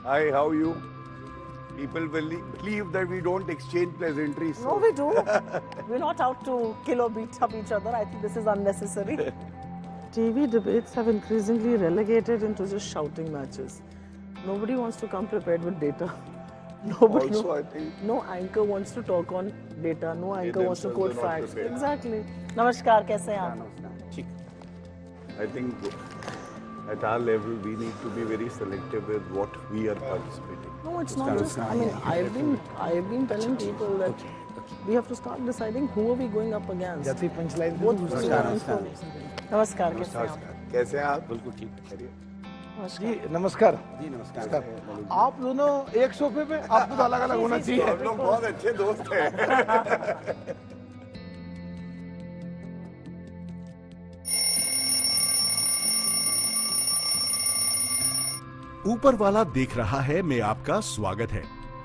Hi, how are you? People will believe that we don't exchange pleasantries. No, we do. We're not out to kill or beat up each other. I think this is unnecessary. TV debates have increasingly relegated into just shouting matches. Nobody wants to come prepared with data. Nobody. Also, I think no anchor wants to talk on data. No anchor wants to quote facts. prepared. Exactly. नमस्कार, कैसे हैं आप? I think at our level we need to be very selective with what we are participating. No, it's not just. I mean, I've been telling people that we have to start deciding who are we going up against. नमस्कार, कैसे हैं आप? कैसे हैं आप? बिल्कुल ठीक है। जी नमस्कार। जी नमस्कार। आप दोनों एक सोफे पे, आपको तो अलग अलग होना चाहिए। हम लोग बहुत अच्छे दोस्त हैं। ऊपर वाला देख रहा है में आपका स्वागत है।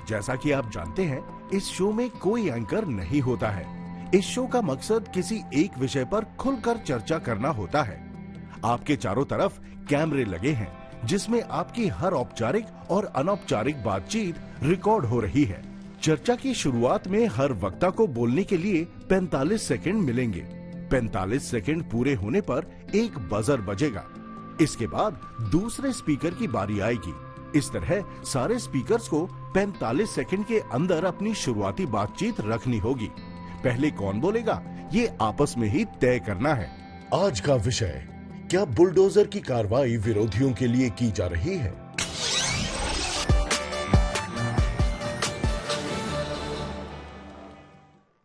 जैसा कि आप जानते हैं, इस शो में कोई एंकर नहीं होता है। इस शो का मकसद किसी एक विषय पर खुलकर चर्चा करना होता है। आपके चारों तरफ कैमरे लगे हैं, जिसमें आपकी हर औपचारिक और अनौपचारिक बातचीत रिकॉर्ड हो रही है। चर्चा की शुरुआत में हर वक्ता को बोलने के लिए 45 सेकंड मिलेंगे। 45 सेकंड पूरे होने पर एक बजर बजेगा। इसके बाद दूसरे स्पीकर की बारी आएगी। इस तरह सारे स्पीकर्स को 45 सेकंड के अंदर अपनी शुरुआती बातचीत रखनी होगी। पहले कौन बोलेगा, ये आपस में ही तय करना है। आज का विषय, क्या बुलडोजर की कार्रवाई विरोधियों के लिए की जा रही है?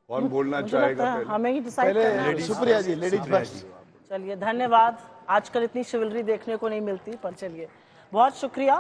कौन बोलना चाहेगा? हमें ही डिसाइड करना है। सुप्रिया जी, लेडीज फर्स्ट। चलिए, धन्यवाद। आजकल इतनी शिवलरी देखने को नहीं मिलती, पर चलिए, बहुत शुक्रिया।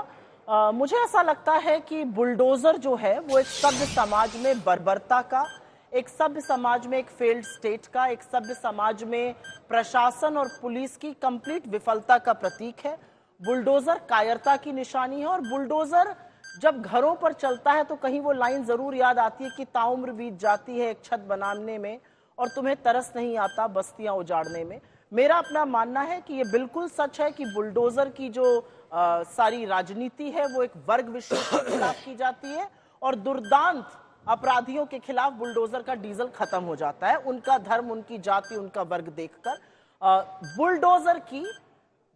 मुझे ऐसा लगता है कि बुलडोजर जो है वो एक सभ्य समाज में बर्बरता का, एक सभ्य समाज में एक फेल्ड स्टेट का, एक सभ्य समाज में प्रशासन और पुलिस की कंप्लीट विफलता का प्रतीक है। बुलडोजर कायरता की निशानी है, और बुलडोजर जब घरों पर चलता है तो कहीं वो लाइन जरूर याद आती है कि ताउम्र बीत जाती है एक छत बनाने में और तुम्हें तरस नहीं आता बस्तियां उजाड़ने में। मेरा अपना मानना है कि ये बिल्कुल सच है कि बुलडोजर की जो सारी राजनीति है वो एक वर्ग विशेष के खिलाफ की जाती है, और दुर्दांत अपराधियों के खिलाफ बुलडोजर का डीजल खत्म हो जाता है, उनका धर्म, उनकी जाति, उनका वर्ग देखकर। बुलडोजर की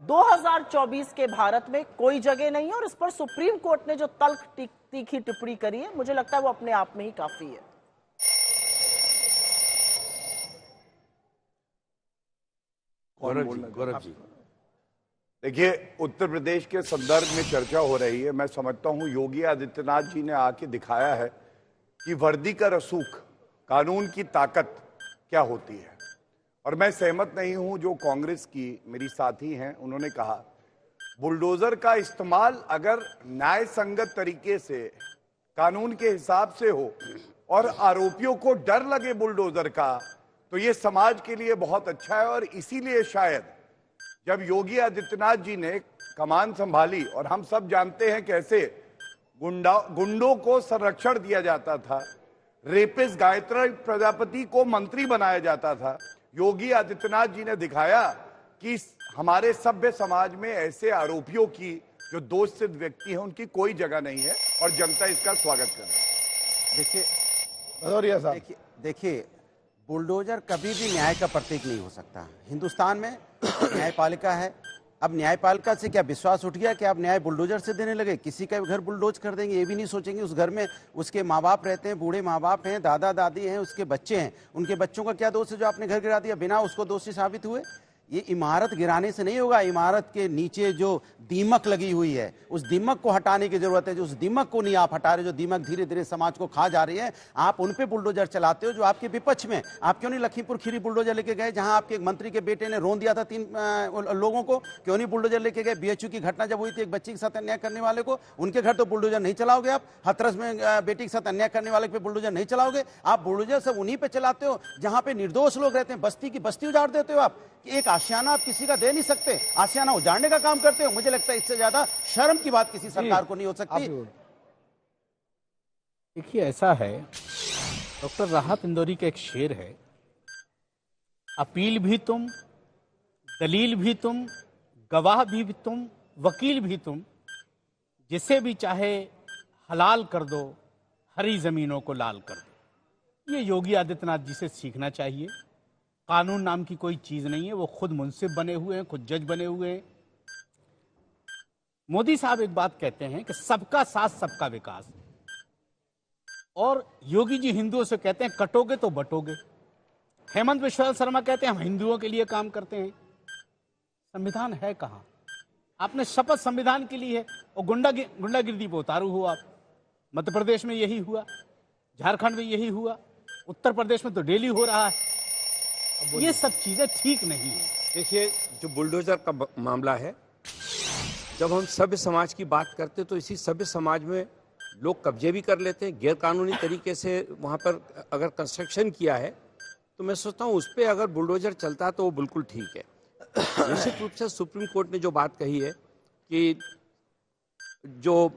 2024 के भारत में कोई जगह नहीं है, और इस पर सुप्रीम कोर्ट ने जो तल्ख तीखी टिप्पणी करी है, मुझे लगता है वो अपने आप में ही काफी है। गौरव जी, देखिए, उत्तर प्रदेश के संदर्भ में चर्चा हो रही है। मैं समझता हूं योगी आदित्यनाथ जी ने आके दिखाया है कि वर्दी का रसूख, कानून की ताकत क्या होती है। और मैं सहमत नहीं हूं जो कांग्रेस की मेरी साथी हैं, उन्होंने कहा बुलडोजर का इस्तेमाल अगर न्याय संगत तरीके से, कानून के हिसाब से हो और आरोपियों को डर लगे बुलडोजर का, तो ये समाज के लिए बहुत अच्छा है। और इसीलिए शायद जब योगी आदित्यनाथ जी ने कमान संभाली, और हम सब जानते हैं कैसे गुंडों को संरक्षण दिया जाता था, रेपिस्ट गायत्री प्रजापति को मंत्री बनाया जाता था, योगी आदित्यनाथ जी ने दिखाया कि हमारे सभ्य समाज में ऐसे आरोपियों की, जो दोष सिद्ध व्यक्ति हैं, उनकी कोई जगह नहीं है, और जनता इसका स्वागत कर रही है। देखिए, बुलडोजर कभी भी न्याय का प्रतीक नहीं हो सकता। हिंदुस्तान में न्यायपालिका है, अब न्यायपालिका से क्या विश्वास उठ गया कि आप न्याय बुलडोजर से देने लगे? किसी का घर बुलडोज कर देंगे, ये भी नहीं सोचेंगे उस घर में उसके माँ बाप रहते हैं, बूढ़े माँ बाप हैं, दादा दादी हैं, उसके बच्चे हैं, उनके बच्चों का क्या दोष है जो आपने घर गिरा दिया बिना उसको दोषी साबित हुए? ये इमारत गिराने से नहीं होगा, इमारत के नीचे जो दीमक लगी हुई है उस दीमक को हटाने की जरूरत है। जो उस दीमक को नहीं आप हटा रहे, जो दीमक धीरे धीरे समाज को खा जा रही है, आप उन पे बुलडोजर चलाते हो जो आपके विपक्ष में। आप क्यों नहीं लखीमपुर खीरी बुलडोजर लेके गए जहां आपके एक मंत्री के बेटे ने रोन दिया था 3 लोगों को? क्यों नहीं बुलडोजर लेके गए? बीएचयू की घटना जब हुई थी एक बच्ची के साथ अन्याय करने वाले को, उनके घर तो बुलडोजर नहीं चलाओगे आप। हाथरस में बेटी के साथ अन्याय करने वाले पे बुलडोजर नहीं चलाओगे आप। बुलडोजर सब उन्हीं पे चलाते हो जहां पे निर्दोष लोग रहते हैं। बस्ती की बस्ती उजाड़ देते हो आप। एक आशियाना आप किसी का दे नहीं सकते, आशियाना उजाड़ने का काम करते हो। मुझे लगता है इससे ज्यादा शर्म की बात किसी सरकार को नहीं हो सकती। देखिए, ऐसा है, डॉक्टर राहत इंदौरी का एक शेर है, अपील भी तुम, दलील भी तुम, गवाह भी तुम, वकील भी तुम, जिसे भी चाहे हलाल कर दो, हरी जमीनों को लाल कर दो। ये योगी आदित्यनाथ जी से सीखना चाहिए। कानून नाम की कोई चीज नहीं है, वो खुद मुंसिफ बने हुए हैं, खुद जज बने हुए हैं। मोदी साहब एक बात कहते हैं कि सबका साथ सबका विकास, और योगी जी हिंदुओं से कहते हैं कटोगे तो बटोगे। हेमंत बिश्वा शर्मा कहते हैं हम हिंदुओं के लिए काम करते हैं। संविधान है कहां? आपने शपथ संविधान की ली है और गुंडागिर्दी पे उतारू हो आप। मध्य प्रदेश में यही हुआ, झारखंड में यही हुआ, उत्तर प्रदेश में तो डेली हो रहा है। ये सब चीजें ठीक नहीं है। देखिए, जो बुलडोजर का मामला है, जब हम सभ्य समाज की बात करते हैं तो इसी सभ्य समाज में लोग कब्जे भी कर लेते हैं, गैर कानूनी तरीके से वहां पर अगर कंस्ट्रक्शन किया है तो मैं सोचता हूँ उस पर अगर बुलडोजर चलता तो वो बिल्कुल ठीक है। निश्चित रूप से सुप्रीम कोर्ट ने जो बात कही है कि जो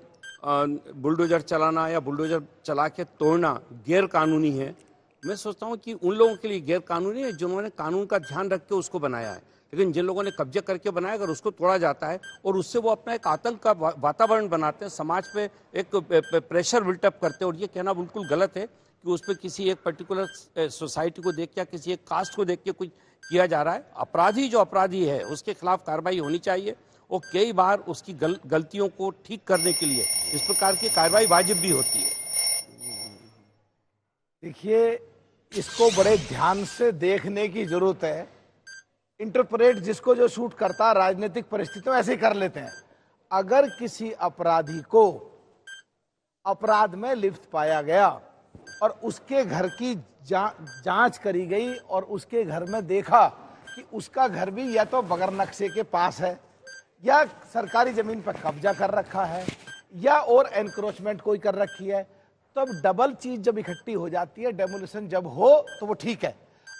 बुलडोजर चलाना या बुलडोजर चला के तोड़ना गैर कानूनी है, मैं सोचता हूँ कि उन लोगों के लिए गैर कानूनी है जिन्होंने कानून का ध्यान रख के उसको बनाया है। लेकिन जिन लोगों ने कब्जे करके बनाया, अगर उसको तोड़ा जाता है और उससे वो अपना एक आतंक का वातावरण बनाते हैं, समाज पे एक प्रेशर बिल्टअप करते हैं, और ये कहना बिल्कुल गलत है कि उस पर किसी एक पर्टिकुलर सोसाइटी को देख के या किसी एक कास्ट को देख के कुछ किया जा रहा है। अपराधी जो अपराधी है उसके खिलाफ कार्रवाई होनी चाहिए, और कई बार उसकी गलतियों को ठीक करने के लिए इस प्रकार की कार्रवाई वाजिब भी होती है। देखिए, इसको बड़े ध्यान से देखने की जरूरत है। इंटरप्रेट जिसको जो सूट करता राजनीतिक परिस्थितियों ऐसे ही कर लेते हैं। अगर किसी अपराधी को अपराध में लिप्त पाया गया और उसके घर की जांच करी गई और उसके घर में देखा कि उसका घर भी या तो बगैर नक्शे के पास है या सरकारी जमीन पर कब्जा कर रखा है या और एनक्रोचमेंट कोई कर रखी है, तो अब डबल चीज जब इकट्ठी हो जाती है, डेमोलिशन जब हो तो वो ठीक है।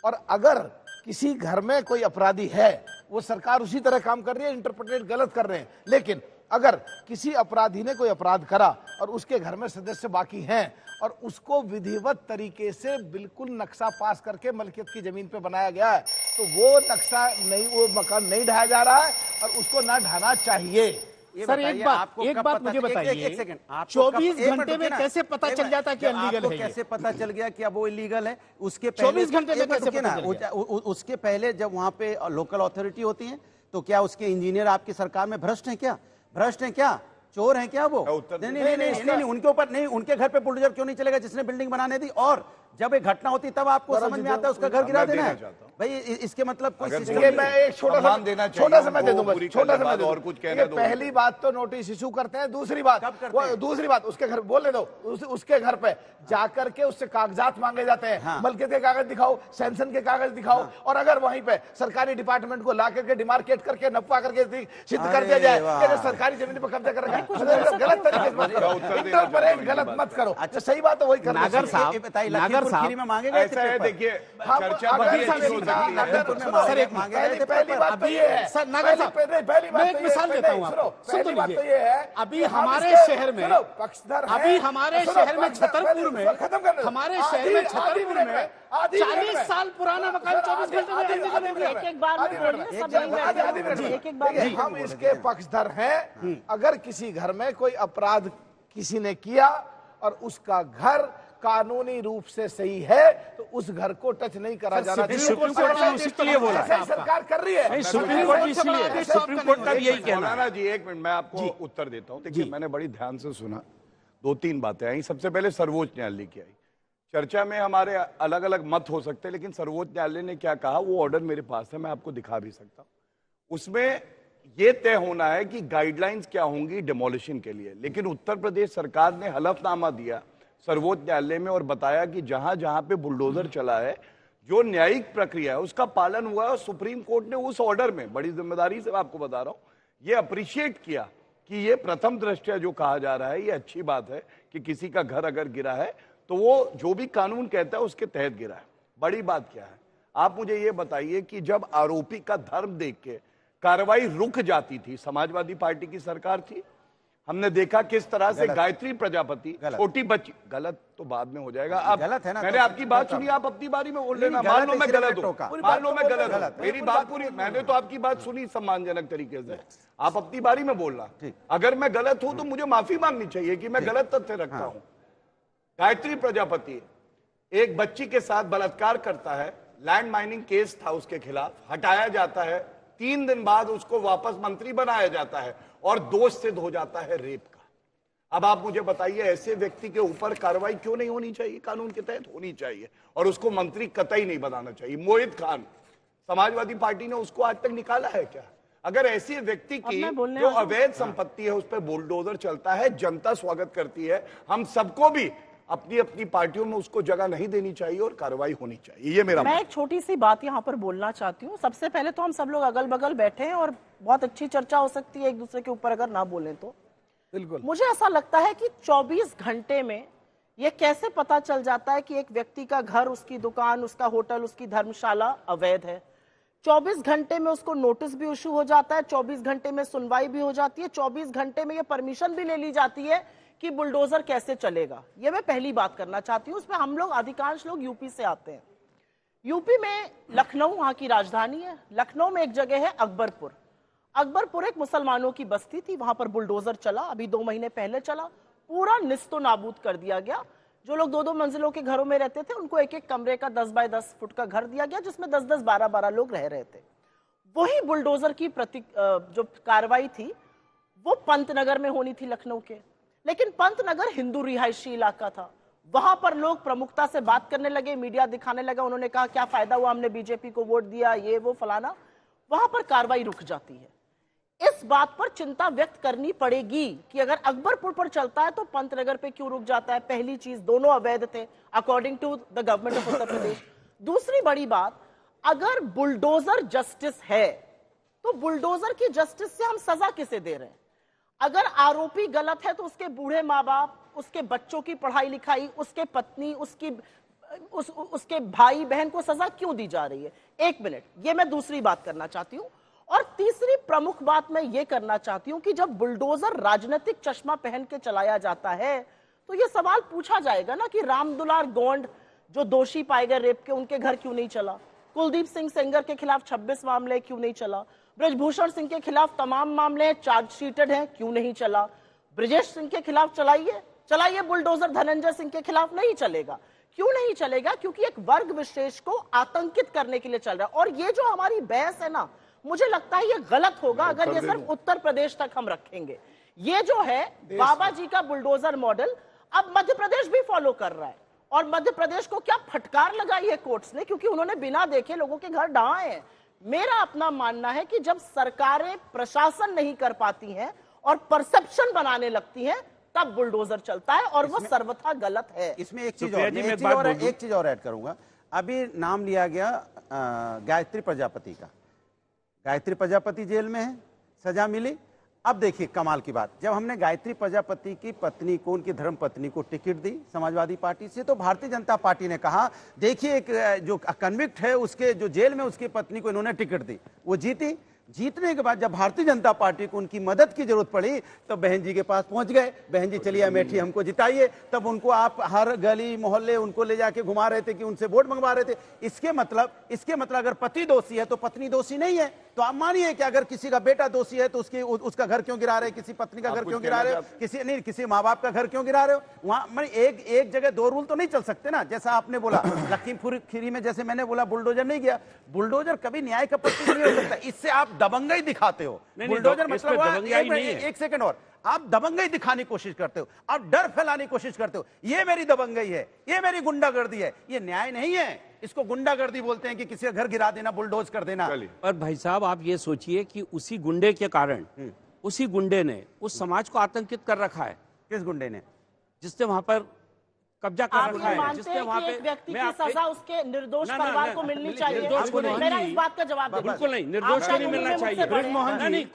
और अगर किसी घर में कोई अपराधी है, वो सरकार उसी तरह काम कर रही है, इंटरप्रेट गलत कर रहे हैं। लेकिन अगर किसी अपराधी ने कोई अपराध करा और उसके घर में सदस्य बाकी हैं और उसको विधिवत तरीके से बिल्कुल नक्शा पास करके मलकियत की जमीन पे बनाया गया है, तो वो नक्शा नहीं, वो मकान नहीं ढाया जा रहा है और उसको ना ढाना चाहिए। सर, एक बात मुझे बताइए, 24 घंटे में कैसे पता चल जाता कि अनलीगल है? कैसे पता चल गया कि अब वो इलीगल है? उसके 24 घंटे में कैसे पता चल गया? उसके पहले जब वहां पे लोकल अथॉरिटी होती है तो क्या उसके इंजीनियर आपकी सरकार में भ्रष्ट हैं क्या? भ्रष्ट हैं क्या? चोर हैं क्या वो? नहीं, उनके ऊपर नहीं, उनके घर पे बुलडोजर क्यों नहीं चलेगा जिसने बिल्डिंग बनाने दी? और जब एक घटना होती तब आपको समझ में आता है उसका घर गिरा देना है भाई। इसके मतलब कोई मैं एक छोटा समय दे दूंगा, छोटा समय दे और कुछ कहना। पहली बात तो नोटिस इशू करते हैं, दूसरी बात उसके घर बोलने दो, उसके घर पे जाकर के उससे कागजात मांगे जाते हैं। मलकियत के कागज दिखाओ, सैंक्शन के कागज दिखाओ, और अगर वहीं पे सरकारी डिपार्टमेंट को ला करके डिमार्केट करके नपवा करके सिद्ध कर दिया जाए कि सरकारी जमीन पर कब्जा कर रखा है, गलत तरीके से मत करो, इंटरप्रेट गलत मत करो। अच्छा, सही बात है, वही करना। नागर साहब में मांगे गए ऐसा है, देखिए चर्चा पहली बात तो ये है सर, नागर साहब मैं एक मिसाल देता हूँ आपको, सुन तो लीजिए। अभी हमारे शहर में, अभी हमारे शहर में छतरपुर में, हमारे शहर में छतरपुर में 40 साल पुराना मकान 24 घंटे में हम इसके पक्षधर हैं। अगर किसी घर में कोई अपराध किसी ने किया और उसका घर कानूनी रूप से सही है तो उस घर को टच नहीं करा जाना चाहिए। सुप्रीम कोर्ट ने उसी के लिए बोला ऐसा ही सरकार कर रही है। नहीं, सुप्रीम कोर्ट इसलिए सुप्रीम कोर्ट का भी यही कहना है। मौलाना जी एक मिनट मैं आपको उत्तर देता हूं। देखिए मैंने बड़ी ध्यान से सुना, 2-3 बातें आई। सबसे पहले सर्वोच्च न्यायालय की आई। चर्चा में हमारे अलग अलग मत हो सकते हैं, लेकिन सर्वोच्च न्यायालय ने क्या कहा वो ऑर्डर मेरे पास है, मैं आपको दिखा भी सकता हूं। उसमें यह तय होना है कि गाइडलाइंस क्या होंगी डिमोलिशन के लिए। लेकिन उत्तर प्रदेश सरकार ने हलफनामा दिया सर्वोच्च न्यायालय में और बताया कि जहां जहां पे बुलडोजर चला है, जो न्यायिक प्रक्रिया है उसका पालन हुआ है। और सुप्रीम कोर्ट ने उस ऑर्डर में, बड़ी जिम्मेदारी से आपको बता रहा हूं, ये अप्रिशिएट किया कि ये प्रथम दृष्टया जो कहा जा रहा है ये अच्छी बात है कि किसी का घर अगर गिरा है तो वो जो भी कानून कहता है उसके तहत गिरा है। बड़ी बात क्या है, आप मुझे ये बताइए कि जब आरोपी का धर्म देख के कार्रवाई रुक जाती थी, समाजवादी पार्टी की सरकार थी, हमने देखा किस तरह से गायत्री प्रजापति छोटी बच्ची, गलत तो बाद में हो जाएगा। आप गलत है ना, मैंने आपकी बात सुनी, आप अपनी बारी में बोल लेना। मान लो मैं गलत हूं, मान लो मैं गलत हूं, मेरी बात पूरी, मैंने तो आपकी बात सुनी सम्मानजनक तरीके से, आप अपनी बारी में बोलना। अगर मैं गलत हूं तो मुझे माफी मांगनी चाहिए कि मैं गलत तथ्य रखता हूं। गायत्री प्रजापति एक बच्ची के साथ बलात्कार करता है, लैंड माइनिंग केस था उसके खिलाफ, हटाया जाता है, 3 दिन बाद उसको वापस मंत्री बनाया जाता है और दोष सिद्ध हो जाता है रेप का। अब आप मुझे बताइए ऐसे व्यक्ति के ऊपर कार्रवाई क्यों नहीं होनी चाहिए? कानून के तहत होनी चाहिए और उसको मंत्री कतई नहीं बनाना चाहिए। मोहित खान, समाजवादी पार्टी ने उसको आज तक निकाला है क्या? अगर ऐसे व्यक्ति की जो अवैध संपत्ति है उस पर बुलडोजर चलता है, जनता स्वागत करती है, हम सबको भी अपनी अपनी पार्टियों में उसको जगह नहीं देनी चाहिए और कार्रवाई होनी चाहिए। ये मेरा मैं एक छोटी सी बात यहाँ पर बोलना चाहती हूँ। सबसे पहले तो हम सब लोग अगल बगल बैठे हैं और बहुत अच्छी चर्चा हो सकती है एक दूसरे के ऊपर, अगर ना बोलें तो। बिल्कुल। मुझे ऐसा लगता है कि 24 घंटे में ये कैसे पता चल जाता है कि एक व्यक्ति का घर, उसकी दुकान, उसका होटल, उसकी धर्मशाला अवैध है। 24 घंटे में उसको नोटिस भी इशू हो जाता है, 24 घंटे में सुनवाई भी हो जाती है, 24 घंटे में ये परमिशन भी ले ली जाती है कि बुलडोजर कैसे चलेगा। ये मैं पहली बात करना चाहती हूँ। उसमें हम लोग, अधिकांश लोग यूपी से आते हैं। यूपी में लखनऊ वहां की राजधानी है। लखनऊ में एक जगह है अकबरपुर। अकबरपुर एक मुसलमानों की बस्ती थी, वहां पर बुलडोजर चला, अभी 2 महीने पहले चला, पूरा निस्तो नाबूद कर दिया गया। जो लोग 2-2 मंजिलों के घरों में रहते थे उनको एक-एक कमरे का 10 बाय 10 फुट का घर दिया गया, जिसमें 10-10, 12-12 लोग रह रहे थे। वही बुलडोजर की जो कार्रवाई थी वो पंतनगर में होनी थी, लखनऊ के। लेकिन पंतनगर हिंदू रिहायशी इलाका था, वहां पर लोग प्रमुखता से बात करने लगे, मीडिया दिखाने लगा, उन्होंने कहा क्या फायदा हुआ, हमने बीजेपी को वोट दिया, ये वो फलाना। वहां पर कार्रवाई रुक जाती है। इस बात पर चिंता व्यक्त करनी पड़ेगी कि अगर अकबरपुर पर चलता है तो पंतनगर पे क्यों रुक जाता है। पहली चीज, दोनों अवैध थे according to the government of Uttar Pradesh. दूसरी बड़ी बात, अगर बुलडोजर जस्टिस है तो बुलडोजर की जस्टिस से हम सजा किसे दे रहे हैं? अगर आरोपी गलत है तो उसके बूढ़े माँ बाप, उसके बच्चों की पढ़ाई लिखाई, उसके पत्नी, उसके भाई बहन को सजा क्यों दी जा रही है? 1 मिनट, ये मैं दूसरी बात करना चाहती हूं। और तीसरी प्रमुख बात मैं ये करना चाहती हूं कि जब बुलडोजर राजनीतिक चश्मा पहन के चलाया जाता है तो ये सवाल पूछा जाएगा ना कि रामदुलार गोंड जो दोषी पाए गए रेप के, उनके घर क्यों नहीं चला? कुलदीप सिंह सेंगर के खिलाफ 26 मामले क्यों नहीं चला? ब्रजभूषण सिंह के खिलाफ तमाम मामले चार्जशीटेड हैं, क्यों नहीं चला? ब्रजेश सिंह के खिलाफ चलाइए बुलडोजर। धनंजय सिंह के खिलाफ नहीं चलेगा। क्यों नहीं चलेगा? क्योंकि एक वर्ग विशेष को आतंकित करने के लिए चल रहा है। और ये जो हमारी बहस है ना, मुझे लगता है ये गलत होगा अगर ये सिर्फ उत्तर प्रदेश तक हम रखेंगे। ये जो है बाबा जी का बुलडोजर मॉडल अब मध्य प्रदेश भी फॉलो कर रहा है। और मध्य प्रदेश को क्या फटकार लगाई है कोर्ट्स ने, क्योंकि उन्होंने बिना देखे लोगों के घर ढहाए हैं। मेरा अपना मानना है कि जब सरकारें प्रशासन नहीं कर पाती हैं और परसेप्शन बनाने लगती हैं तब बुलडोजर चलता है और वो सर्वथा गलत है। इसमें एक चीज और ऐड करूंगा। अभी नाम लिया गया गायत्री प्रजापति का। गायत्री प्रजापति जेल में है, सजा मिली। अब देखिए कमाल की बात, जब हमने गायत्री प्रजापति की पत्नी को, उनकी धर्म पत्नी को टिकट दी समाजवादी पार्टी से, तो भारतीय जनता पार्टी ने कहा देखिए एक जो कन्विक्ट है उसके जो जेल में, उसकी पत्नी को इन्होंने टिकट दी, वो जीती। जीतने के बाद जब भारतीय जनता पार्टी को उनकी मदद की जरूरत पड़ी तो बहन जी के पास पहुंच गए, बहन जी चलिए अमेठी हमको जिताइए। तब उनको आप हर गली मोहल्ले उनको ले जाके घुमा रहे थे कि उनसे वोट मंगवा रहे थे। इसके मतलब अगर पति दोषी है तो पत्नी दोषी नहीं है, तो तो आप मानिए कि अगर किसी का बेटा दोषी है तो उसका घर क्यों गिरा रहे, किसी पत्नी का घर क्यों गिरा रहे हो, किसी माँ बाप का घर क्यों गिरा रहे हो? वहां एक जगह दो रूल तो नहीं चल सकते ना। जैसा आपने बोला लखीमपुर खीरी में, जैसे मैंने बोला बुलडोजर नहीं गया, बुलडोजर कभी न्याय का प्रतीक नहीं हो सकता। इससे आप दबंगई दिखाते हो। बुलडोजर मतलब एक सेकंड और, आप दबंगई दिखाने की कोशिश करते हो, आप डर फैलाने की कोशिश करते हो। ये मेरी दबंगई है, ये मेरी गुंडागर्दी है, ये न्याय नहीं है। इसको गुंडागर्दी बोलते हैं कि किसी का घर गिरा देना, बुलडोज कर देना। और भाई साहब आप ये सोचिए कि उसी गुंडे के कारण, उसी गुंडे ने उस समाज को आतंकित कर रखा है। किस गुंडे ने? जिसने वहां पर कब्जा कर आप रखा ये है, मानते जिसने हैं वहां कि पे एक व्यक्ति की सजा उसके निर्दोष परिवार को मिलनी चाहिए? निर्दोष को नहीं। मेरा इस बात का जवाब दीजिए। बिल्कुल नहीं, निर्दोष को नहीं मिलना चाहिए।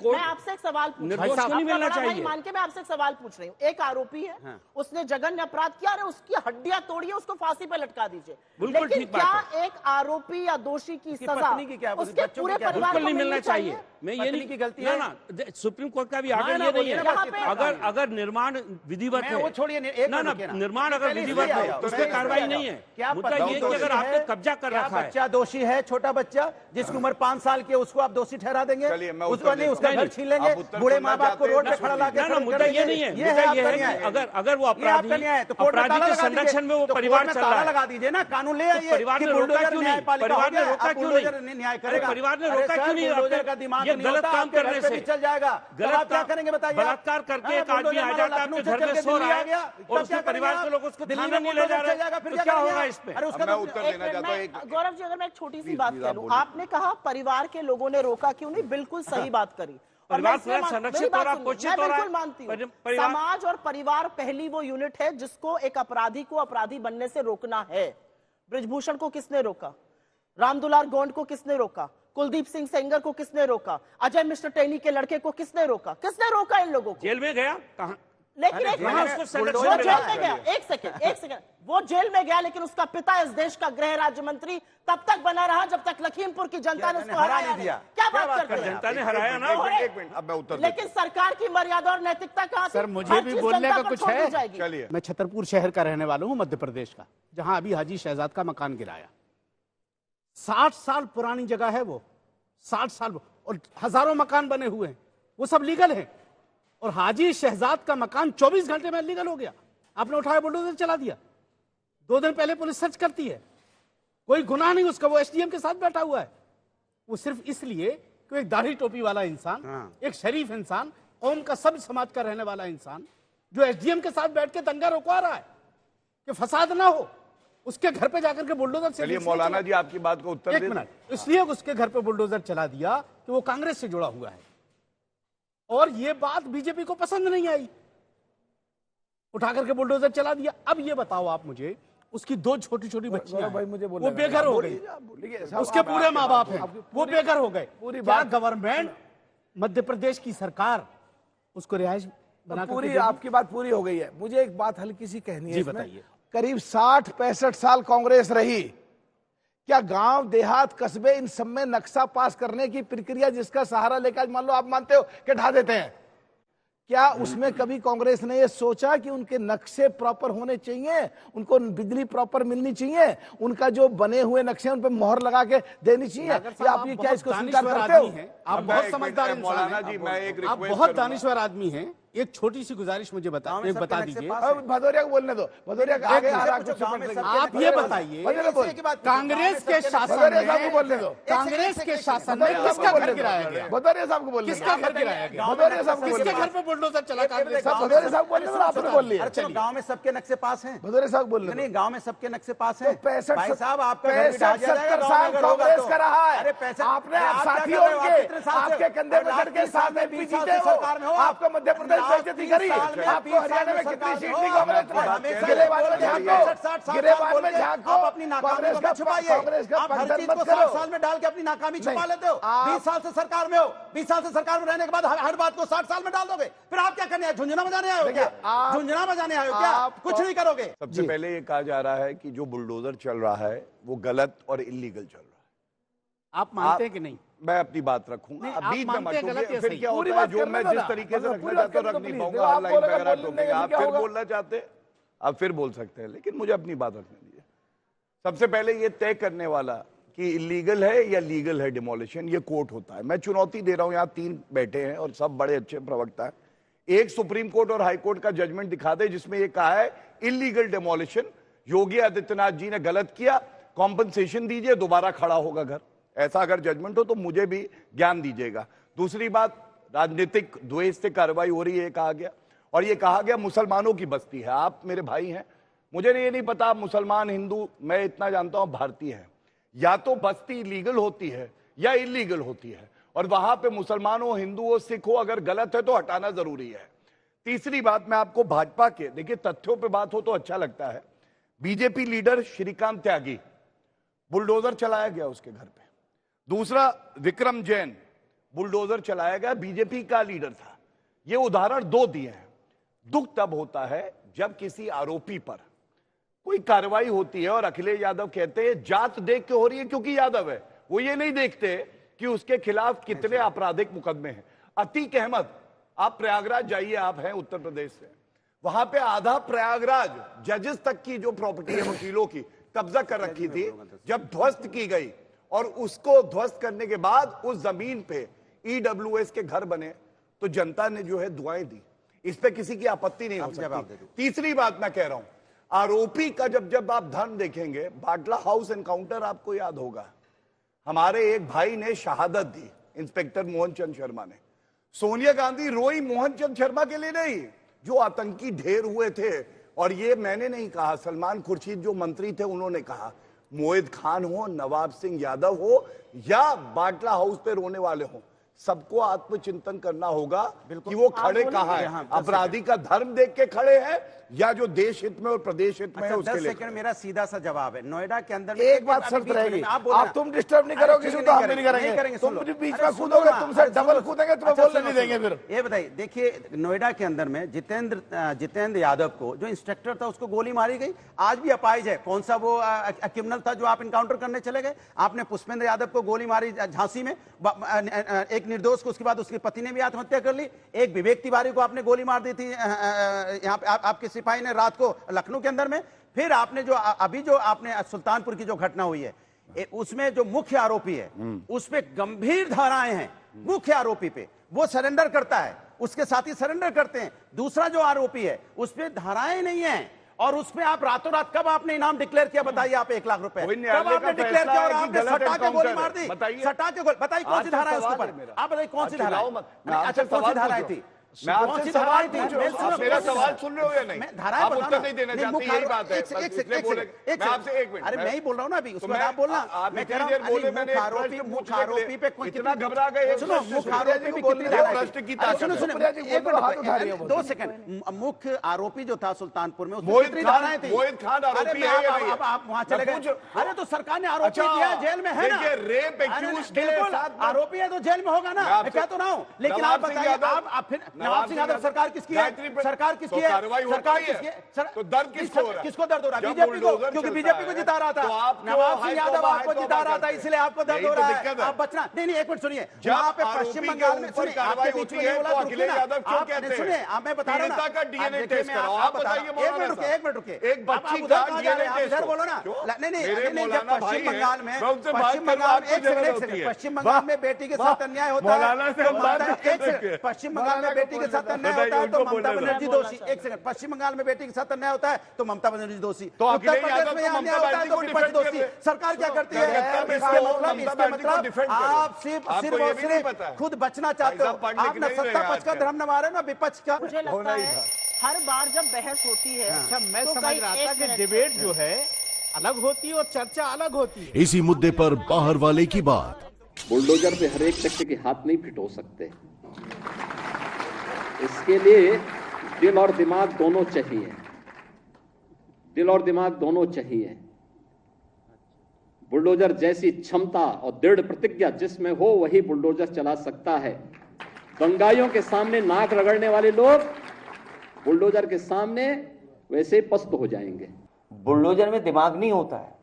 मैं आपसे एक सवाल पूछ रही हूं। निर्दोष को नहीं मिलना आपका बड़ा भाई चाहिए। मान के मैं आपसे एक सवाल पूछ रही हूँ। एक आरोपी है, उसने जघन्य अपराध किया, अरे उसकी हड्डियां तोड़िए, उसको फांसी पे लटका दीजिए। बिल्कुल लेकिन ठीक बात क्या एक आरोपी या दोषी की सजा पत्नी की क्या, उसके बच्चों पूरे की क्या? परिवार बिल्कुल को नहीं मिलना मिलनी चाहिए। मैं ये पत्नी नहीं की गलती है। ना सुप्रीम कोर्ट का भी आगे ना, ये नहीं है। यहाँ पे- अगर निर्माण विधिवत है, वो छोड़िए, एक ना मिनट रुकिए ना। निर्माण अगर पहले विधिवत इसलिए है आओ, उस पहले पर कार्रवाई इसलिए नहीं आओ। है। क्या मुद्दा पत्नी ये है कि दोषी अगर है? आपने कब्जा कर क्या रखा है, बच्चा दोषी है? छोटा बच्चा जिसकी उम्र 5 साल की है, उसको आप दोषी ठहरा देंगे? चलिए, मैं उसको उत्तर नहीं, देता उसका हूं। घर छीन लेंगे, आप उत्तर बूढ़े सुनना माँ बाप को चाहते रोड हैं पे तो खड़ा लाके ना ना मुद्दा ये नहीं है। ये मुद्दा आपका ये है न्याय। कि अगर वो ये आपका न्याय है, तो कोर्ट में अपराधी ताला के लगा दीजिए। संरक्षण में वो तो परिवार कोर्ट में चल ताला रहा है, लगा दीजिए ना, कानून ले आइए। परिवार ने कि रोका बुलडोजर क्यों नहीं? न्यायपालिका परिवार हो ने गया, रोका अब क्यों बुलडोजर नहीं? न्याय अरे करेगा। परिवार ने अरे रोका सर, क्यों नहीं? बुलडोजर का दिमाग ये नहीं गलत होता, काम आपके घर करने पे से भी चल जाएगा। तब आप क्या करेंगे बताइए? बलात्कार करके हाँ, एक आदमी बुलडोजर आ वाला जाता है, लखनऊ अपने से घर में चल के सो दिल्ली रहा आ गया, है तब और उसके क्या परिवार करेंगे के लोग उसको आप? दिल्ली थाना में नहीं ले जा बुलडोजर चल जाएगा, रहे, फिर तो क्या क्या करेंगे होगा आप? इस पे? अरे उसका मैं तो उत्तर एक देना मिनट चाहता हूं। में, गौरव जी अगर मैं एक छोटी सी बात प्लीज, कह आप लूं, बोलिए। आपने कहा परिवार के लोगों ने रोका क्यों नहीं, बिल्कुल सही बात करी। और परिवार मैं इसलिए पूरा मान- संरक्षित मेरी बात हो रहा, सुनिए, पोषित मैं हो रहा है। बिल्कुल मानती हूँ परिवार- समाज और परिवार पहली वो यूनिट है जिसको एक अपराधी को अपराधी बनने से रोकना है। ब्रिजभूषण को किसने रोका? रामदुलार गोंड को किसने रोका? कुलदीप सिंह सेंगर को किसने रोका? अजय मिस्टर टेनी के लड़के को किसने रोका? किसने रोका इन लोगों को? जेल में गया कहाँ? लेकिन एक कहाँ मिनट, उसको वो संरक्षण जेल मिला? में गया, एक सेकंड, वो जेल में गया, लेकिन उसका पिता इस देश का गृह राज्य मंत्री तब तक बना रहा जब तक लखीमपुर की जनता ने उसको हरा नहीं दिया। क्या बात करते हैं? जनता ने हराया ना। एक मिनट, अब मैं उत्तर देता लेकिन सरकार की मर्यादा और नैतिकता कहाँ थी? सर, मुझे हर भी चीज बोलने जनता का पर कुछ छोड़ दी है? जाएगी। हूं। चलिए, मैं छतरपुर शहर का रहने वाला हूं, मध्य प्रदेश का, जहां अभी हाजी शहजाद का मकान गिराया। 60 साल पुरानी जगह है वो, 60 साल, और हजारों मकान बने हुए हैं, वो सब लीगल हैं। और हाजी शहजाद का मकान 24 घंटे में लीगल हो गया। आपने उठाया बुलडोजर चला दिया। 2 दिन पहले पुलिस सर्च करती है, कोई गुनाह नहीं उसका, वो एसडीएम के साथ बैठा हुआ है। वो सिर्फ इसलिए कि एक दाढ़ी टोपी वाला इंसान, एक शरीफ इंसान, कौम का सब समाज का रहने वाला इंसान, जो एसडीएम के साथ बैठ के दंगा रोकवा रहा है कि फसाद ना हो, उसके घर पे जाकर के बुलडोजर से। चलिए मौलाना जी आपकी बात को उत्तर एक दे मिनट, इसलिए उसके घर पे बुलडोजर चला दिया कि वो कांग्रेस से जुड़ा हुआ है, और ये बात बीजेपी को पसंद नहीं आई, उठा करके बुलडोजर चला दिया। अब ये बताओ आप मुझे, उसकी 2 छोटी छोटी बच्चियां भाई हैं, मुझे वो बोलने बेघर हो गई, उसके पूरे माँ बाप हैं, वो बेघर हो गए। पूरी क्या बात- गवर्नमेंट, मध्य प्रदेश की सरकार उसको रिहाइश बना पूरी करके आपकी बात पूरी हो गई है। मुझे एक बात हल्की सी कहनी है जी, इसमें। बताइए। करीब 60-65 साल कांग्रेस रही, क्या गांव देहात कस्बे इन सब में नक्शा पास करने की प्रक्रिया जिसका सहारा लेकर आज मान लो आप मानते हो कि ढा देते हैं, क्या उसमें कभी कांग्रेस ने ये सोचा कि उनके नक्शे प्रॉपर होने चाहिए, उनको बिजली प्रॉपर मिलनी चाहिए, उनका जो बने हुए नक्शे उन पर मोहर लगा के देनी चाहिए? या आप ये क्या इसको स्वीकार करते हो? आप बहुत समझदार इंसान मौलाना हैं, जी मैं एक आप रिक्वेस्ट बहुत दानिश्वर आदमी हैं। एक छोटी सी गुजारिश मुझे बता दीजिए। अब भदौरिया को बोलने दो, भदौरिया का आगे आ रहा कुछ आप ये बताइए, कांग्रेस के शासन भदौरिया साहब को में, बोलने दो, कांग्रेस के शासन में किसका घर गिराया गया? भदौरिया साहब को बोलने दो, किसका घर गिराया गया? भदौरिया साहब को किसके बोलने घर दो, पे बुलडोजर चला कांग्रेस? सब भदौरिया साहब बोलने दो, आपने बोल लिया। चलो, गांव में सबके नक्शे पास हैं। भदौरिया साहब बोलने दो। नहीं, गांव में सबके नक्शे पास हैं। 65 भाई साहब, आपका घर भी ढा दिया जाएगा, 65-70 गांव में साल अगर होगा कांग्रेस तो। का रहा है। अरे पैसे आपने अरे आप क्या साथियों कर रहे हो? आप के कितने साल से- आपके कंधे पे अरे चढ़ के आप साथ में 20 भी साल जीते से हो। सरकार में हो। आपको मध्य प्रदेश आप बेइज्जती 30 करी, साल में, आपको 20 हरियाणा में साल कितनी में सीट सरकार दी में हो। कांग्रेस ने? हमेशा गिरेबान में 60 झांको, साल गिरेबान बोल में के झांको, आप अपनी नाकामी कांग्रेस को का छुपाइए। कांग्रेस का आप हर फंडन चीज मत को करो। 60 साल में डाल के अपनी नाकामी छुपा लेते हो। 20 साल से सरकार में हो, 20 साल से सरकार में रहने के बाद हर बात को 60 साल में डाल दोगे, फिर आप क्या करने आए? झुंझुना बजाने आए हो क्या? झुंझुना बजाने आए हो क्या? कुछ नहीं करोगे। सबसे पहले ये कहा जा रहा है कि जो बुलडोजर चल रहा है वो गलत और इलीगल चल रहा है। आप मानते हैं कि नहीं? मैं अपनी बात रखूंगा, नहीं, अब आप बीच में मानते हैं मत गलत टोकिए, या फिर सही? क्या पूरी होता है बात जो करने मैं दो जिस ना। तरीके से मतलब रखना पूरी बात चाहता हूँ करने रख दो नहीं प्लीज। पाऊंगा, आप ऑनलाइन बोलेगा, वगैरह बोलने टोकेगा, में आप क्या फिर होगा? बोलना चाहते हैं, आप फिर बोल सकते हैं, लेकिन मुझे अपनी बात रखने दीजिए। सबसे पहले ये तय करने वाला कि इलीगल है या लीगल है डिमोलिशन, ये कोर्ट होता है। मैं चुनौती दे रहा हूं, यहां 3 बैठे हैं और सब बड़े अच्छे प्रवक्ता हैं। एक सुप्रीम कोर्ट और हाई कोर्ट का जजमेंट दिखा दे जिसमें ये कहा है इलीगल डिमोलिशन, योगी आदित्यनाथ जी ने गलत किया, कॉम्पनसेशन दीजिए, दोबारा खड़ा होगा घर। ऐसा अगर जजमेंट हो तो मुझे भी ज्ञान दीजिएगा। दूसरी बात, राजनीतिक द्वेष से कार्रवाई हो रही है कहा गया, और ये कहा गया मुसलमानों की बस्ती है। आप मेरे भाई हैं, मुझे ये नहीं पता मुसलमान हिंदू, मैं इतना जानता हूं भारतीय हैं। या तो बस्ती लीगल होती है या इलीगल होती है, और वहां पे मुसलमान हो, हिंदू हो, सिख हो, अगर गलत है तो हटाना जरूरी है। तीसरी बात, मैं आपको भाजपा के, देखिए तथ्यों पे बात हो तो अच्छा लगता है। बीजेपी लीडर श्रीकांत त्यागी, बुलडोजर चलाया गया उसके घर पे। दूसरा, विक्रम जैन, बुलडोजर चलाया गया, बीजेपी का लीडर था। ये उदाहरण 2 दिए हैं। दुख तब होता है जब किसी आरोपी पर कोई कार्रवाई होती है और अखिलेश यादव कहते हैं जांच देख के हो रही है क्योंकि यादव है, वो ये नहीं देखते कि उसके खिलाफ कितने आपराधिक मुकदमे हैं। अतीक अहमद, आप प्रयागराज जाइए, आप हैं उत्तर प्रदेश से, वहां पे आधा प्रयागराज जजेस तक की जो प्रॉपर्टी है वकीलों की कब्जा कर रखी थी, जब ध्वस्त की गई और उसको ध्वस्त करने के बाद उस जमीन पे ईडब्ल्यूएस के घर बने तो जनता ने जो है दुआएं दी। इस पे किसी की आपत्ति नहीं हो सकती। तीसरी बात मैं कह रहा हूं, आरोपी का जब आप धर्म देखेंगे, बाटला हाउस एनकाउंटर आपको याद होगा, हमारे एक भाई ने शहादत दी, इंस्पेक्टर मोहन चंद शर्मा ने। सोनिया गांधी रोई मोहन चंद शर्मा के लिए नहीं, जो आतंकी ढेर हुए थे। और ये मैंने नहीं कहा, सलमान खुर्शीद जो मंत्री थे उन्होंने कहा। मोहित खान हो, नवाब सिंह यादव हो, या बाटला हाउस पे रोने वाले हो, सबको आत्मचिंतन करना होगा कि वो खड़े कहां हैं। अपराधी का धर्म देख के खड़े हैं या जो देश हित में और प्रदेश हित में है उसके लिए। 10 सेकंड मेरा सीधा सा जवाब है। नोएडा के अंदर एक बात शर्त रहेगी, आप तुम डिस्टर्ब नहीं करोगे तो हम भी नहीं करेंगे। तुम बीच में कूदोगे, तुमसे डबल कूदेंगे, तुम्हें बोलने नहीं देंगे। फिर ये बताइए, देखिए नोएडा के अंदर में जितेंद्र यादव को, जो इंस्ट्रक्टर था, उसको गोली मारी गई। आज भी अपाहिज है। कौन सा वो क्रिमिनल था जो आप इनकाउंटर करने चले गए? आपने पुष्पेंद्र यादव को गोली मारी झांसी में, एक निर्दोष को, उसके बाद उसकी पत्नी ने भी आत्महत्या कर ली। एक विवेक तिवारी को आपने गोली मार दी थी यहाँ पे आपके सिपाही ने रात को लखनऊ के अंदर में। फिर आपने जो अभी जो आपने सुल्तानपुर की जो घटना हुई है, उसमें जो मुख्य आरोपी है उस पे गंभीर धाराएं हैं। मुख्य आरोपी पे वो सरेंडर करता है, उसके साथी सरेंडर करते हैं। दूसरा जो आरोपी है उस पे धाराएं नहीं है, और उसमें आप रातों रात कब आपने इनाम डिक्लेयर किया? बताइए आप 1 लाख रुपए कब आपने डिक्लेयर किया और आपने सटा के गोली मार दी? सटा के गोली, बताइए कौन सी धारा है उसके ऊपर? आप बताइए कौन सी धारा? अच्छा, कौन सी धारा थी? मैं आपसे सवाल पूछ रहा हूं, आप मेरा सवाल सुन रहे हो या नहीं? आप उत्तर नहीं देना चाहते, यही बात है। मैं आपसे 1 मिनट, अरे मैं ही बोल रहा हूं ना अभी, उसके बाद आप बोलना। मैं कह रहा हूं मुख्य आरोपी पे इतना घबरा गए। सुनो, मुख्य आरोपी पे कितनी धारा है? सुनो सुनो, 2 सेकंड। मुख्य आरोपी जो था सुल्तानपुर में, उसमें कितनी धाराएं थी? मोहित खान आरोपी है या नहीं? अब आप वहां चले गए। अरे तो सरकार ने आरोपी दिया, जेल में है ना। रेप एक्यूज बिल्कुल आरोपी है तो जेल में होगा ना, मैं कह तो रहा हूं। लेकिन आप बताइए, आप फिर नवाब सिंह यादव सरकार किसकी है? सरकार किसकी है? सरकार किसकी है? तो दर्द किसको हो रहा है? किसको दर्द हो रहा है? बीजेपी को, क्योंकि बीजेपी को जिता रहा था। नवाब सिंह यादव आपको जिता रहा था, इसलिए आपको दर्द हो रहा है। आप बचना नहीं। 1 मिनट सुनिए। वहां पे पश्चिम बंगाल में, सुनिए, आपके बीच में बोला तो सुनिए, आप मैं बता रहा हूं ना, डीएनए टेस्ट कराओ। आप बताइए, 1 मिनट रुकिए। एक बच्ची का डीएनए टेस्ट इधर बोलो ना। नहीं, जब पश्चिम बंगाल में पश्चिम बंगाल में बेटी के साथ अन्याय होता है, पश्चिम बंगाल में बेटी के साथ अन्याय होता है तो ममता बनर्जी दोषी। 1 सेकंड। पश्चिम बंगाल में बेटी के साथ अन्याय होता है तो ममता बनर्जी दोषी। उत्तर प्रदेश में अन्याय होता है तो विपक्ष दोषी। सरकार क्या करती है? इसके मतलब आप सिर्फ और सिर्फ खुद बचना चाहते हो। आप ना सत्ता पक्ष का धर्म निभा रहे हो ना विपक्ष का। मुझे लगता है हर बार जब बहस होती है, अच्छा, मैं तो समझ कई रहा था एक कि मिनट डिबेट जो है अलग होती है और चर्चा अलग होती है। इसी मुद्दे पर बाहर वाले की बात। बुलडोजर पे हर एक व्यक्ति के हाथ नहीं फिट हो सकते। इसके लिए दिल और दिमाग दोनों चाहिए। दिल और दिमाग दोनों चाहिए। बुलडोजर जैसी क्षमता और दृढ़ प्रतिज्ञा जिसमें हो वही बुलडोजर चला सकता है। दंगाइयों के सामने नाक रगड़ने वाले लोग बुलडोजर के सामने वैसे ही पस्त हो जाएंगे। बुलडोजर में दिमाग नहीं होता है,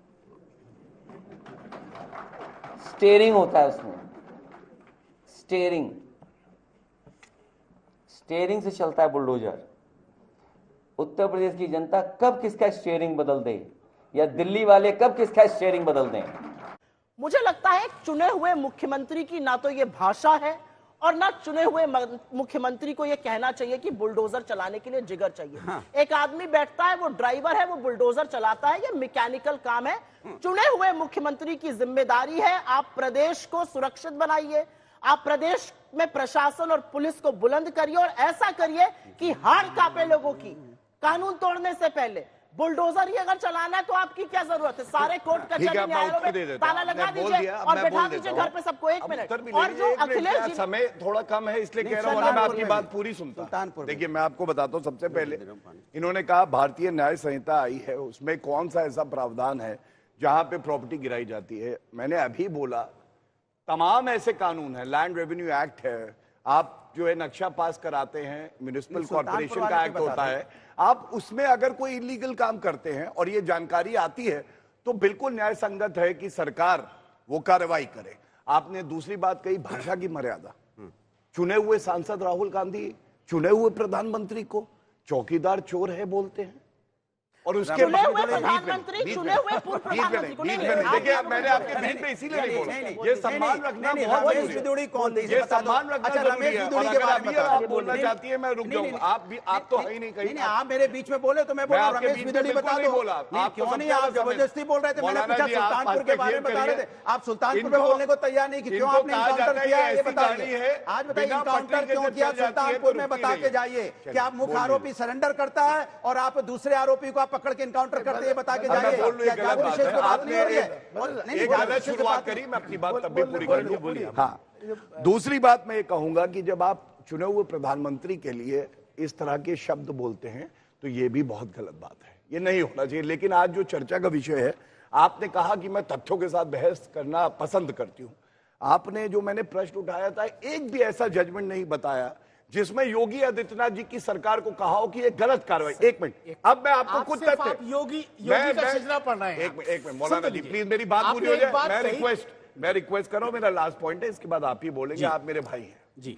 स्टीयरिंग होता है उसमें। स्टीयरिंग से चलता है बुलडोजर। उत्तर प्रदेश की जनता कब किसका स्टीयरिंग बदल दे, या दिल्ली वाले कब किसका स्टीयरिंग बदल दें? मुझे लगता है चुने हुए मुख्यमंत्री की ना तो ये भाषा है और ना चुने हुए मुख्यमंत्री को ये कहना चाहिए कि बुलडोजर चलाने के लिए जिगर चाहिए। एक आदमी बैठता है, वो ड्राइवर है, वो बुलडोजर चलाता है, ये मैकेनिकल काम है। चुने हुए मुख्यमंत्री की जिम्मेदारी है, आप प्रदेश को सुरक्षित बनाइए, आप प्रदेश में प्रशासन और पुलिस को बुलंद करिए और ऐसा करिए कि हाड़ कांपे लोगों की। कानून तोड़ने से पहले बुलडोजर ही अगर चलाना है तो आपकी क्या जरूरत है? सारे कोर्ट कचहरी न्यायालयों में ताला लगा दीजिए और बैठा दीजिए घर पे सबको। एक मिनट, और जो अखिलेश जी, समय थोड़ा कम है इसलिए कह रहा हूं, मैं आपकी बात पूरी सुनता। देखिए मैं आपको बताता हूं, सबसे पहले इन्होंने कहा भारतीय न्याय संहिता आई है, उसमें कौन सा ऐसा प्रावधान है जहां पे प्रॉपर्टी गिराई जाती है। मैंने अभी बोला तमाम ऐसे कानून है, लैंड रेवेन्यू एक्ट है, आप जो है नक्शा पास कराते हैं, म्युनिसिपल कॉर्पोरेशन का एक्ट होता है, आप उसमें अगर कोई इलीगल काम करते हैं और ये जानकारी आती है तो बिल्कुल न्याय संगत है कि सरकार वो कार्रवाई करे। आपने दूसरी बात कही भाषा की मर्यादा। चुने हुए सांसद राहुल गांधी चुने हुए प्रधानमंत्री को चौकीदार चोर है बोलते हैं और उसके चुने हुए प्रधानमंत्री चुने हुए पूर्व प्रधानमंत्री को नहीं। देखिए मैंने आपके बीच में इसीलिए नहीं बोला, ये सम्मान रखना बहुत जरूरी है, ये सम्मान रखना जरूरी है। अगर अभी आप बोलना चाहती है मैं रुक जाऊंगा, आप तो है ही नहीं कहीं। आप मेरे बीच में बोले तो मैं बोला रमेश बिदुड़ी बता दो। आप क्यों नहीं, आप जबरदस्ती बोल रहे थे। मैंने पूछा सुल्तानपुर के बारे में बता रहे थे, आप सुल्तानपुर में बोलने को तैयार नहीं कि क्यों आपने इनकाउंटर किया ये बताइए। आज बताइए इनकाउंटर क्यों किया सुल्तानपुर में, बता के जाइए कि आप मुख्य आरोपी सरेंडर करता है और आप दूसरे आरोपी को आप पकड़ के इनकाउंटर करते हैं, बता के जाइए। एक गलत शुरुआत करी, मैं अपनी बात तब भी पूरी करूंगा। हाँ, दूसरी बात मैं ये कहूंगा कि जब आप चुने हुए प्रधानमंत्री के लिए इस तरह के शब्द बोलते हैं तो ये भी बहुत गलत बात है, ये नहीं होना चाहिए। लेकिन आज जो चर्चा का विषय है, आपने कहा कि मैं तथ्यों के साथ बहस करना पसंद करती हूं। आपने जो मैंने प्रश्न उठाया था, एक भी ऐसा जजमेंट नहीं बताया जिसमें योगी आदित्यनाथ जी की सरकार को कहा हो कि ये गलत कार्रवाई। एक मिनट, अब मैं आपको कुछ तथ्य, योगी का सजना पढ़ना है। एक मिनट मौलाना जी प्लीज मेरी बात पूरी हो जाए। मैं रिक्वेस्ट कर रहा हूं, मेरा लास्ट पॉइंट है, इसके बाद आप ही बोलेंगे, आप मेरे भाई हैं जी।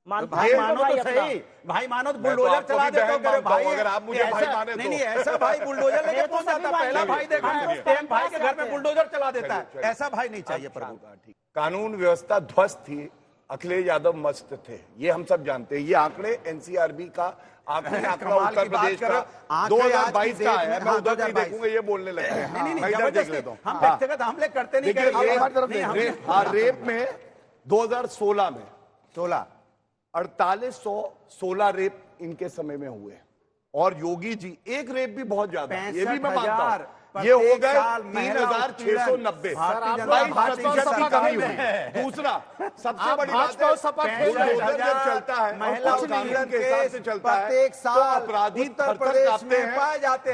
भाई मानो तो सही, भाई मानो तो बुलडोजर चला देते हो भाई। अगर आप मुझे भाई माने तो नहीं, ऐसा भाई बुलडोजर लेके कौन जाता? पहला भाई देखा है भाई के घर में बुलडोजर चला देता है, ऐसा भाई नहीं चाहिए प्रभु। कानून व्यवस्था ध्वस्त थी, अखिलेश यादव मस्त थे, ये हम सब जानते हैं। ये आंकड़े एनसीआरबी का आंकड़ा उत्तर प्रदेश का 2022 का है, मैं उधर नहीं देखूंगा, ये बोलने लगे हैं। मैं इधर देख लेता हूँ। हम व्यक्तिगत हमले करते नहीं। रेप में 2016 में 4816 रेप इनके समय में हुए और योगी जी एक रेप भी बहुत ज्यादा, ये भी मैं मानता हूं। ये हो गए 3690, 22% की कमी हुई। दूसरा सबसे बड़ी बात है, बुलडोजर जब चलता है कानून के हिसाब से चलता है तो अपराधी थर-थर कांपते हैं।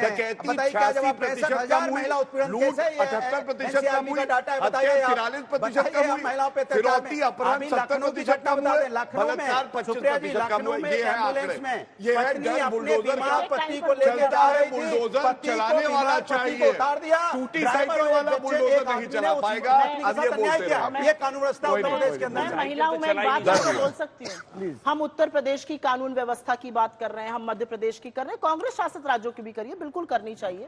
डकैती 86% कम हुई, लूट 78% कम हुई, हत्या 43% कम हुई, फिरौती अपहरण 70% कम हुए, बलात्कार 25% कम हुए। ये है आंकड़े, ये है जब बुलडोजर चलता है, बुलडोजर चलाने वाला चाहिए, टूटी साइकिल वाला बुलडोजर नहीं चला पाएगा। अब ये बोलते हैं ये कानून व्यवस्था उत्तर प्रदेश के अंदर। मैं महिलाओं में एक बात बोल सकती हूँ। हम उत्तर प्रदेश की कानून व्यवस्था की बात कर रहे हैं, हम मध्य प्रदेश की कर रहे हैं, कांग्रेस शासित राज्यों की भी करिए, बिल्कुल करनी चाहिए।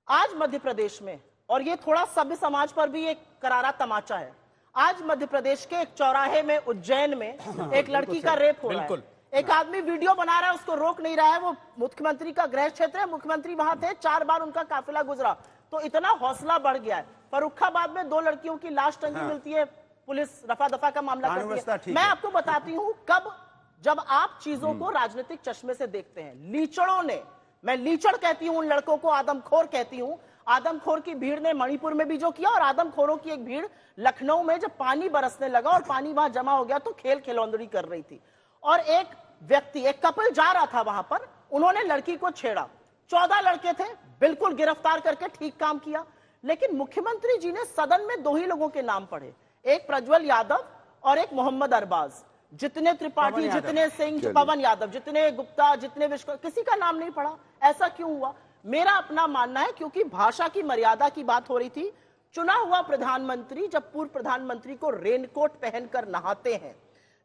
आज मध्य प्रदेश में, और ये थोड़ा सभ्य समाज पर भी एक करारा तमाचा है, आज मध्य प्रदेश के एक चौराहे में उज्जैन में एक लड़की का रेप हो रहा है। एक आदमी वीडियो बना रहा है, उसको रोक नहीं रहा है। वो मुख्यमंत्री का गृह क्षेत्र है, मुख्यमंत्री वहां थे, 4 बार उनका काफिला गुजरा, तो इतना हौसला बढ़ गया है। फर्रुखाबाद में 2 लड़कियों की लाश टंगी मिलती है, पुलिस रफा दफा का मामला करती है। मैं आपको बताती हूं कब, जब आप चीजों को राजनीतिक चश्मे से देखते हैं। लीचड़ों ने, मैं लीचड़ कहती हूं उन लड़कों को, आदमखोर कहती हूं। आदमखोर की भीड़ ने मणिपुर में भी जो किया, और आदमखोरों की एक भीड़ लखनऊ में जब पानी बरसने लगा और पानी वहां जमा हो गया तो खेल खिलौंदड़ी कर रही थी, और एक व्यक्ति, एक कपल जा रहा था वहां पर, उन्होंने लड़की को छेड़ा। 14 लड़के थे, बिल्कुल गिरफ्तार करके ठीक काम किया। लेकिन मुख्यमंत्री जी ने सदन में 2 ही लोगों के नाम पढ़े, एक प्रज्वल यादव और एक मोहम्मद अरबाज। जितने त्रिपाठी, जितने सिंह, पवन यादव, जितने गुप्ता, जितने विश्व, किसी का नाम नहीं पढ़ा। ऐसा क्यों हुआ? मेरा अपना मानना है क्योंकि भाषा की मर्यादा की बात हो रही थी। चुना हुआ प्रधानमंत्री जब पूर्व प्रधानमंत्री को रेनकोट पहनकर नहाते हैं,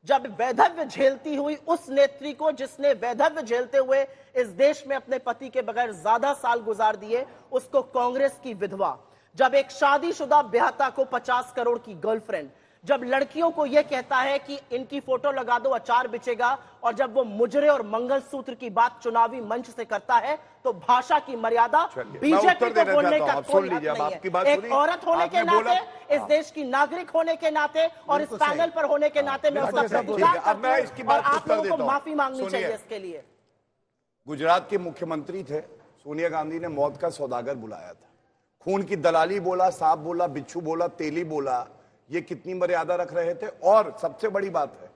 जब वैधव्य झेलती हुई उस नेत्री को जिसने वैधव्य झेलते हुए इस देश में अपने पति के बगैर ज्यादा साल गुजार दिए, उसको कांग्रेस की विधवा, जब एक शादीशुदा ब्याहता को 50 करोड़ की गर्लफ्रेंड, जब लड़कियों को यह कहता है कि इनकी फोटो लगा दो अचार बिचेगा, और जब वो मुजरे और मंगलसूत्र की बात चुनावी मंच से करता है, तो भाषा की मर्यादा बीजेपी को बोलने का कोई हक नहीं है। एक औरत होने के नाते, इस देश की नागरिक होने के नाते और इस पैनल पर होने के नाते मैं उसका प्रतिकार करती हूं और आप लोगों को माफी मांगनी चाहिए इसके लिए। गुजरात के मुख्यमंत्री थे, सोनिया गांधी ने मौत का सौदागर बुलाया था, खून की दलाली बोला, सांप बोला, बिच्छू बोला, तेली बोला, ये कितनी मर्यादा रख रहे थे। और सबसे बड़ी बात है,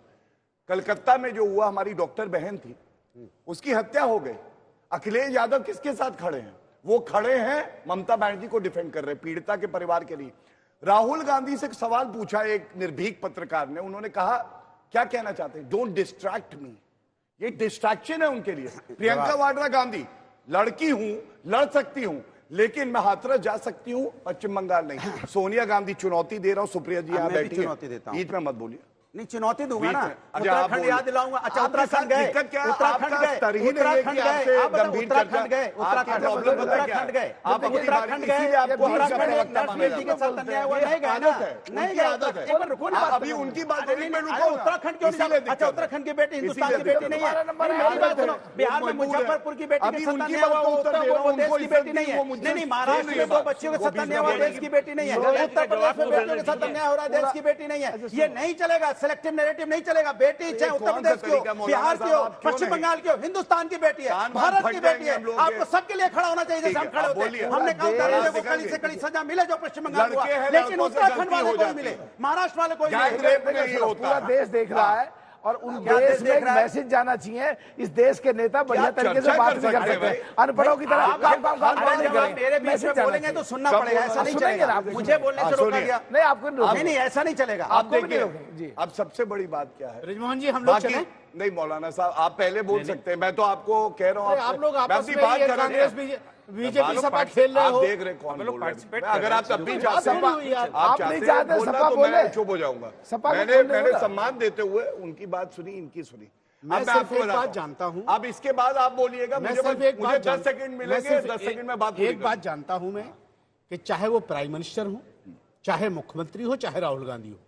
कलकत्ता में जो हुआ, हमारी डॉक्टर बहन थी, उसकी हत्या हो गई। अखिलेश यादव किसके साथ खड़े हैं? वो खड़े हैं ममता बनर्जी को डिफेंड कर रहे हैं, पीड़िता के परिवार के लिए। राहुल गांधी से एक सवाल पूछा एक निर्भीक पत्रकार ने, उन्होंने कहा क्या कहना चाहते हैं? डोंट डिस्ट्रैक्ट मी। ये डिस्ट्रैक्शन है उनके लिए। प्रियंका वाड्रा गांधी, लड़की हूं, लड़ सकती हूं, लेकिन मैं हाथरस जा सकती हूं, पश्चिम बंगाल नहीं। सोनिया गांधी चुनौती दे रहा हूं, सुप्रिया जी यहां बैठी चुनौती देता हूं, बीच में मत बोलिए। नहीं चुनौती दूंगा ना, उत्तराखंड याद दिलाऊंगा। अच्छा उत्तराखंड गए, उत्तराखंड गए, उत्तराखंड गए, उत्तराखंड गए, उत्तराखंड गए, आप उत्तराखंड गए, उत्तराखंड गए, आप उत्तराखंड गए, आपको नेशनलिटी के साथ अन्याय हुआ नहीं गए ना, नहीं गए। एक बार रुको ना, अभी उनकी बात उत्तराखंड क्यों नहीं? अच्छा उत्तराखंड की बेटी हिंदुस्तान की बेटी नहीं है? मेरी बात सुनो, बिहार में मुजफ्फरपुर की बेटी के साथ अन्याय हुआ, वो देश की बेटी नहीं है। नहीं, महाराष्ट्र में 2 बच्चियों के साथ अन्याय हुआ, देश की बेटी नहीं है। उत्तर प्रदेश में बेटियों के साथ अन्याय हो रहा है, देश की बेटी नहीं है। ये नहीं चलेगा, सिलेक्टिव नैरेटिव नहीं चलेगा। बेटी चाहे उत्तर प्रदेश की हो, बिहार की हो, पश्चिम बंगाल की हो, हिंदुस्तान की बेटी है, भारत की बेटी है। आपको सबके लिए खड़ा होना चाहिए जैसे हम खड़े होते हैं। हमने कहा था कड़ी से कड़ी सजा मिले जो पश्चिम बंगाल हुआ, लेकिन उत्तराखंड वाले को नहीं मिले, महाराष्ट्र वाले को नहीं मिले। पूरा देश देख रहा है और उन देश में एक मैसेज जाना चाहिए, इस देश के नेता बढ़िया तरीके से बात नहीं कर सकते, अनपढ़ों की तरह मेरे बीच में बोलेंगे तो सुनना पड़ेगा, ऐसा नहीं चलेगा। मुझे बोलने से रोका गया नहीं, आपको नहीं, ऐसा नहीं चलेगा। आप देखिए, अब सबसे बड़ी बात क्या है रिजवान जी, हम लोग चले नहीं मौलाना साहब, आप पहले बोल सकते हैं, मैं तो आपको कह रहा हूँ, आप लोग आपस में कांग्रेस बीजेपी सपा खेल रहे हो, आप देख रहे कौन बोल रहे हैं। अगर आप तब भी चाहते सपा बोले, चुप हो जाऊंगा। मैंने सम्मान देते हुए उनकी बात सुनी, इनकी सुनी। मैं सिर्फ एक बात जानता हूं, अब इसके बाद आप बोलिएगा, मुझे 10 सेकंड मिलेंगे, 10 सेकंड में बात। एक बात जानता हूं मैं कि चाहे वो प्राइम मिनिस्टर हो, चाहे मुख्यमंत्री हो, चाहे राहुल गांधी हो,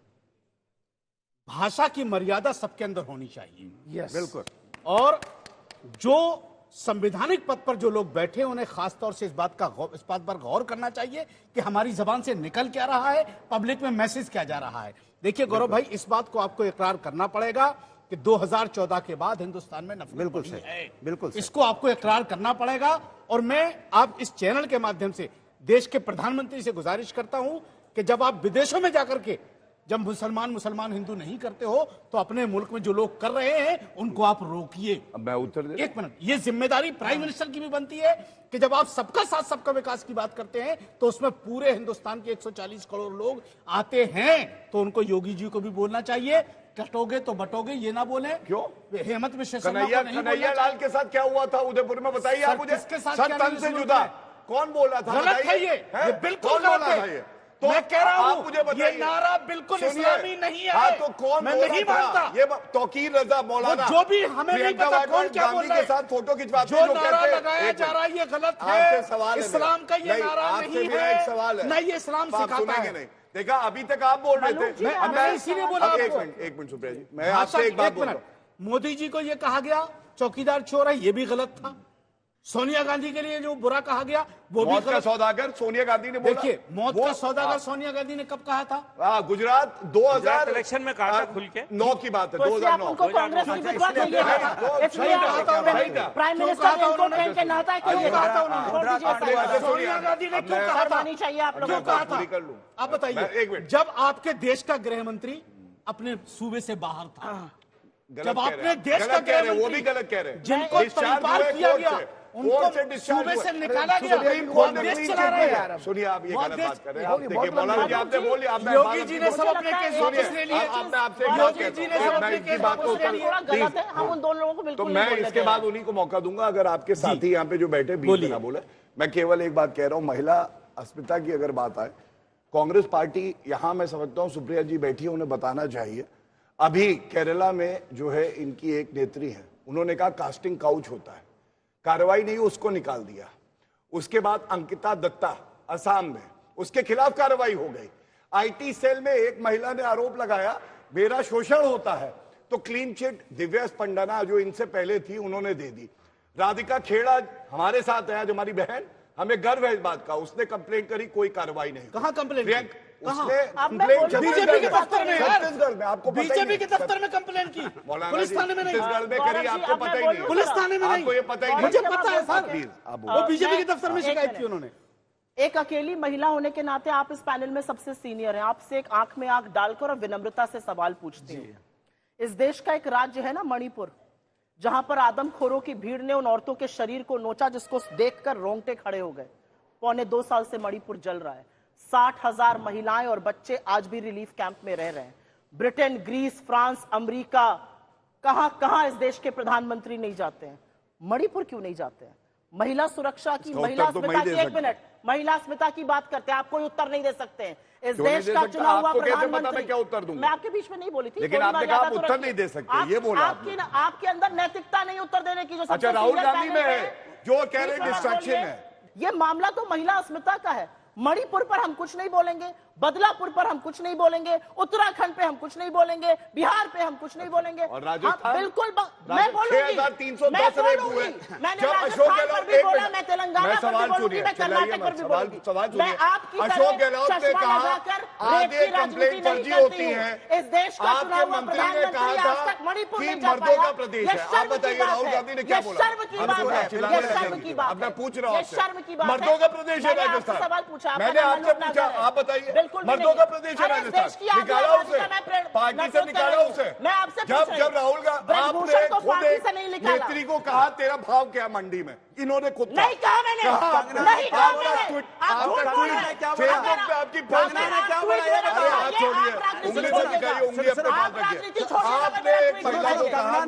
भाषा की मर्यादा सबके अंदर होनी चाहिए। बिल्कुल। और जो संवैधानिक पद पर जो लोग बैठे उन्हें खासतौर से इस बात पर गौर करना चाहिए कि हमारी जबान से निकल क्या रहा है, पब्लिक में मैसेज क्या जा रहा है। देखिए गौरव भाई, इस बात को आपको इकरार करना पड़ेगा कि 2014 के बाद हिंदुस्तान में नफरत बिल्कुल बढ़ी है। बिल्कुल इसको आपको इकरार करना पड़ेगा। और मैं आप इस चैनल के माध्यम से देश के प्रधानमंत्री से गुजारिश करता हूं कि जब आप विदेशों में जाकर के जब मुसलमान हिंदू नहीं करते हो, तो अपने मुल्क में जो लोग कर रहे हैं उनको आप रोकिए। मैं उत्तर दे, एक मिनट, ये जिम्मेदारी प्राइम मिनिस्टर की भी बनती है कि जब आप सबका साथ सबका विकास की बात करते हैं तो उसमें पूरे हिंदुस्तान के 140 करोड़ लोग आते हैं, तो उनको योगी जी को भी बोलना चाहिए, कटोगे तो बटोगे, ये ना बोले। क्यों? हेमंत विश्व कन्हैया लाल के साथ क्या हुआ था उदयपुर में, बताइए आप मुझे। तन से जुदा कौन बोला था? गलत है ये बिल्कुल गलत है। तो मैं कह रहा हूं ये नारा बिल्कुल इस्लामी नहीं है। हाँ, तो कौन मैं नहीं मानता। ये तौकीर रजा मौलाना, जो भी हमें नहीं पता कौन क्या बोल रहा है, के साथ फोटो खिंचवाते जो नारा लगाया जा रहा है ये गलत है। इस्लाम का ये नारा नहीं है, नहीं ये इस्लाम सिखाता है। देखा, अभी तक आप बोल रहे थे, मैं इसीलिए बोला। एक मिनट सुप्रिया जी, मैं आपसे एक बात बोल रहा हूं। मोदी जी को ये कहा गया चौकीदार चोर है, ये भी गलत था। सोनिया गांधी के लिए जो बुरा कहा गया वो भी मौत का सौदागर सोनिया गांधी ने बोला। देखिए, मौत का सौदागर सोनिया गांधी ने कब कहा था? गुजरात 2000 इलेक्शन में कहा था खुल के, 9 की बात है, 2009। कांग्रेस की विद्वान चाहिए, इसलिए प्राइम मिनिस्टर इनको ट्रेन के नाता है, क्यों कहा था उन्होंने? सोनिया गांधी ने क्यों कहा था? चाहिए आप लोगों को कहा था? आप बताइए, जब आपके देश का गृह मंत्री अपने सूबे से बाहर था, जब आपने देश का गृह मंत्री, वो भी गलत कह रहे हैं, जिनको तलवार किया गया उनको सूबे से निकाला गया, देश चला रहे हैं। सुनिए, आप ये गलत बात कर रहे हैं। देखिए मौलाना जी, आपने बोल लिया, योगी जी ने सब अपने केस वापस ले लिए। योगी जी ने सब अपने केस वापस ले लिए। गलत है, हम उन दोनों लोगों को बिल्कुल तो मैं इसके बाद उन्हीं को मौका दूंगा, अगर आपके साथी यहाँ पे जो बैठे बीच में ना बोले। मैं केवल एक बात कह रहा हूँ, महिला अस्मिता की अगर बात आए, कांग्रेस पार्टी यहाँ मैं समझता हूँ सुप्रिया जी बैठी है, उन्हें बताना चाहिए। अभी केरला में जो है इनकी एक नेत्री है, उन्होंने कहा कास्टिंग काउच होता है, कार्रवाई नहीं, उसको निकाल दिया। उसके बाद अंकिता दत्ता असम में, उसके खिलाफ कार्रवाई हो गई। आईटी सेल में एक महिला ने आरोप लगाया मेरा शोषण होता है, तो क्लीन चिट दिव्या स्पंदना जो इनसे पहले थी उन्होंने दे दी। राधिका खेड़ा हमारे साथ है आज, हमारी बहन, हमें गर्व है इस बात का, उसने कंप्लेंट करी, कोई कार्रवाई नहीं। कहां कंप्लेंट? उसने बीजेपी के दफ्तर में, छत्तीसगढ़ में, आपको बीजेपी के दफ्तर में कंप्लेंट की, पुलिस थाने में नहीं, छत्तीसगढ़ में करी, आपको पता ही नहीं, पुलिस थाने में नहीं, आपको ये पता ही नहीं। मुझे पता है सर, वो बीजेपी के दफ्तर में शिकायत की उन्होंने। एक अकेली महिला होने के नाते आप इस पैनल में सबसे सीनियर हैं, आपसे एक आंख में आंख डालकर और विनम्रता से सवाल पूछती हूँ। इस देश का एक राज्य है ना मणिपुर, जहां पर आदमखोरों की भीड़ ने उन औरतों के शरीर को नोचा जिसको देखकर रोंगटे खड़े हो गए। 2.25 साल से मणिपुर जल रहा है। 60,000 महिलाएं और बच्चे आज भी रिलीफ कैंप में रह रहे हैं। ब्रिटेन, ग्रीस, फ्रांस, अमेरिका, कहां कहां इस देश के प्रधानमंत्री नहीं जाते हैं, मणिपुर क्यों नहीं जाते हैं? महिला सुरक्षा की, महिला अस्मिता की, एक मिनट, महिला अस्मिता की बात करते हैं, आप कोई उत्तर नहीं दे सकते हैं। इस देश का चुना हुआ प्रधानमंत्री, मैं क्या उत्तर दूंगा? मैं आपके बीच में नहीं बोली थी, लेकिन आपने कहा आप उत्तर नहीं दे सकते, ये बोला आपके अंदर नैतिकता नहीं उत्तर देने की। जो अच्छा, राहुल गांधी में है जो कह रहे डिस्ट्रैक्शन है। ये मामला तो महिला अस्मिता का है। मणिपुर पर हम कुछ नहीं बोलेंगे, बदलापुर पर हम कुछ नहीं बोलेंगे, उत्तराखंड पे हम कुछ नहीं बोलेंगे, बिहार पे हम कुछ नहीं बोलेंगे, और राजस्थान बिल्कुल मैं बोलूंगी, 6,310 रेप हुए। मैंने राजस्थान पर भी बोला, मैं तेलंगाना पर भी बोलूंगी, मैं कर्नाटक पर भी बोलूंगी। मैं आपकी अशोक गहलोत ने कहा आधे कंप्लेंट फर्जी होती है। इस देश का चुना हुआ प्रधानमंत्री आज तक मणिपुर में मर्दों का प्रदेश है। आप बताइए राहुल गांधी ने क्या बोला? शर्म की बात है, ये शर्म की बात है। मैं पूछ रहा हूँ, शर्म की बात है। मर्दों का प्रदेश है राजस्थान। सवाल पूछा, मैंने आपसे पूछा, आप बताइए। मर्दों का प्रदेश है राजस्थान, निकाला उसे पार्टी से, निकाला उसे। मैं आपसे जब राहुल गांधी आपने खुद एक नेत्री को कहा तेरा भाव क्या मंडी में, इन्होंने खुद नहीं कहा, मैंने नहीं कहा, मैंने आपका ट्वीट फेसबुक पे आपकी पोस्ट है। हाथ छोड़िए, उंगली से दिखाइए, उंगली अपने पास रखिए। आपने एक महिला को कहा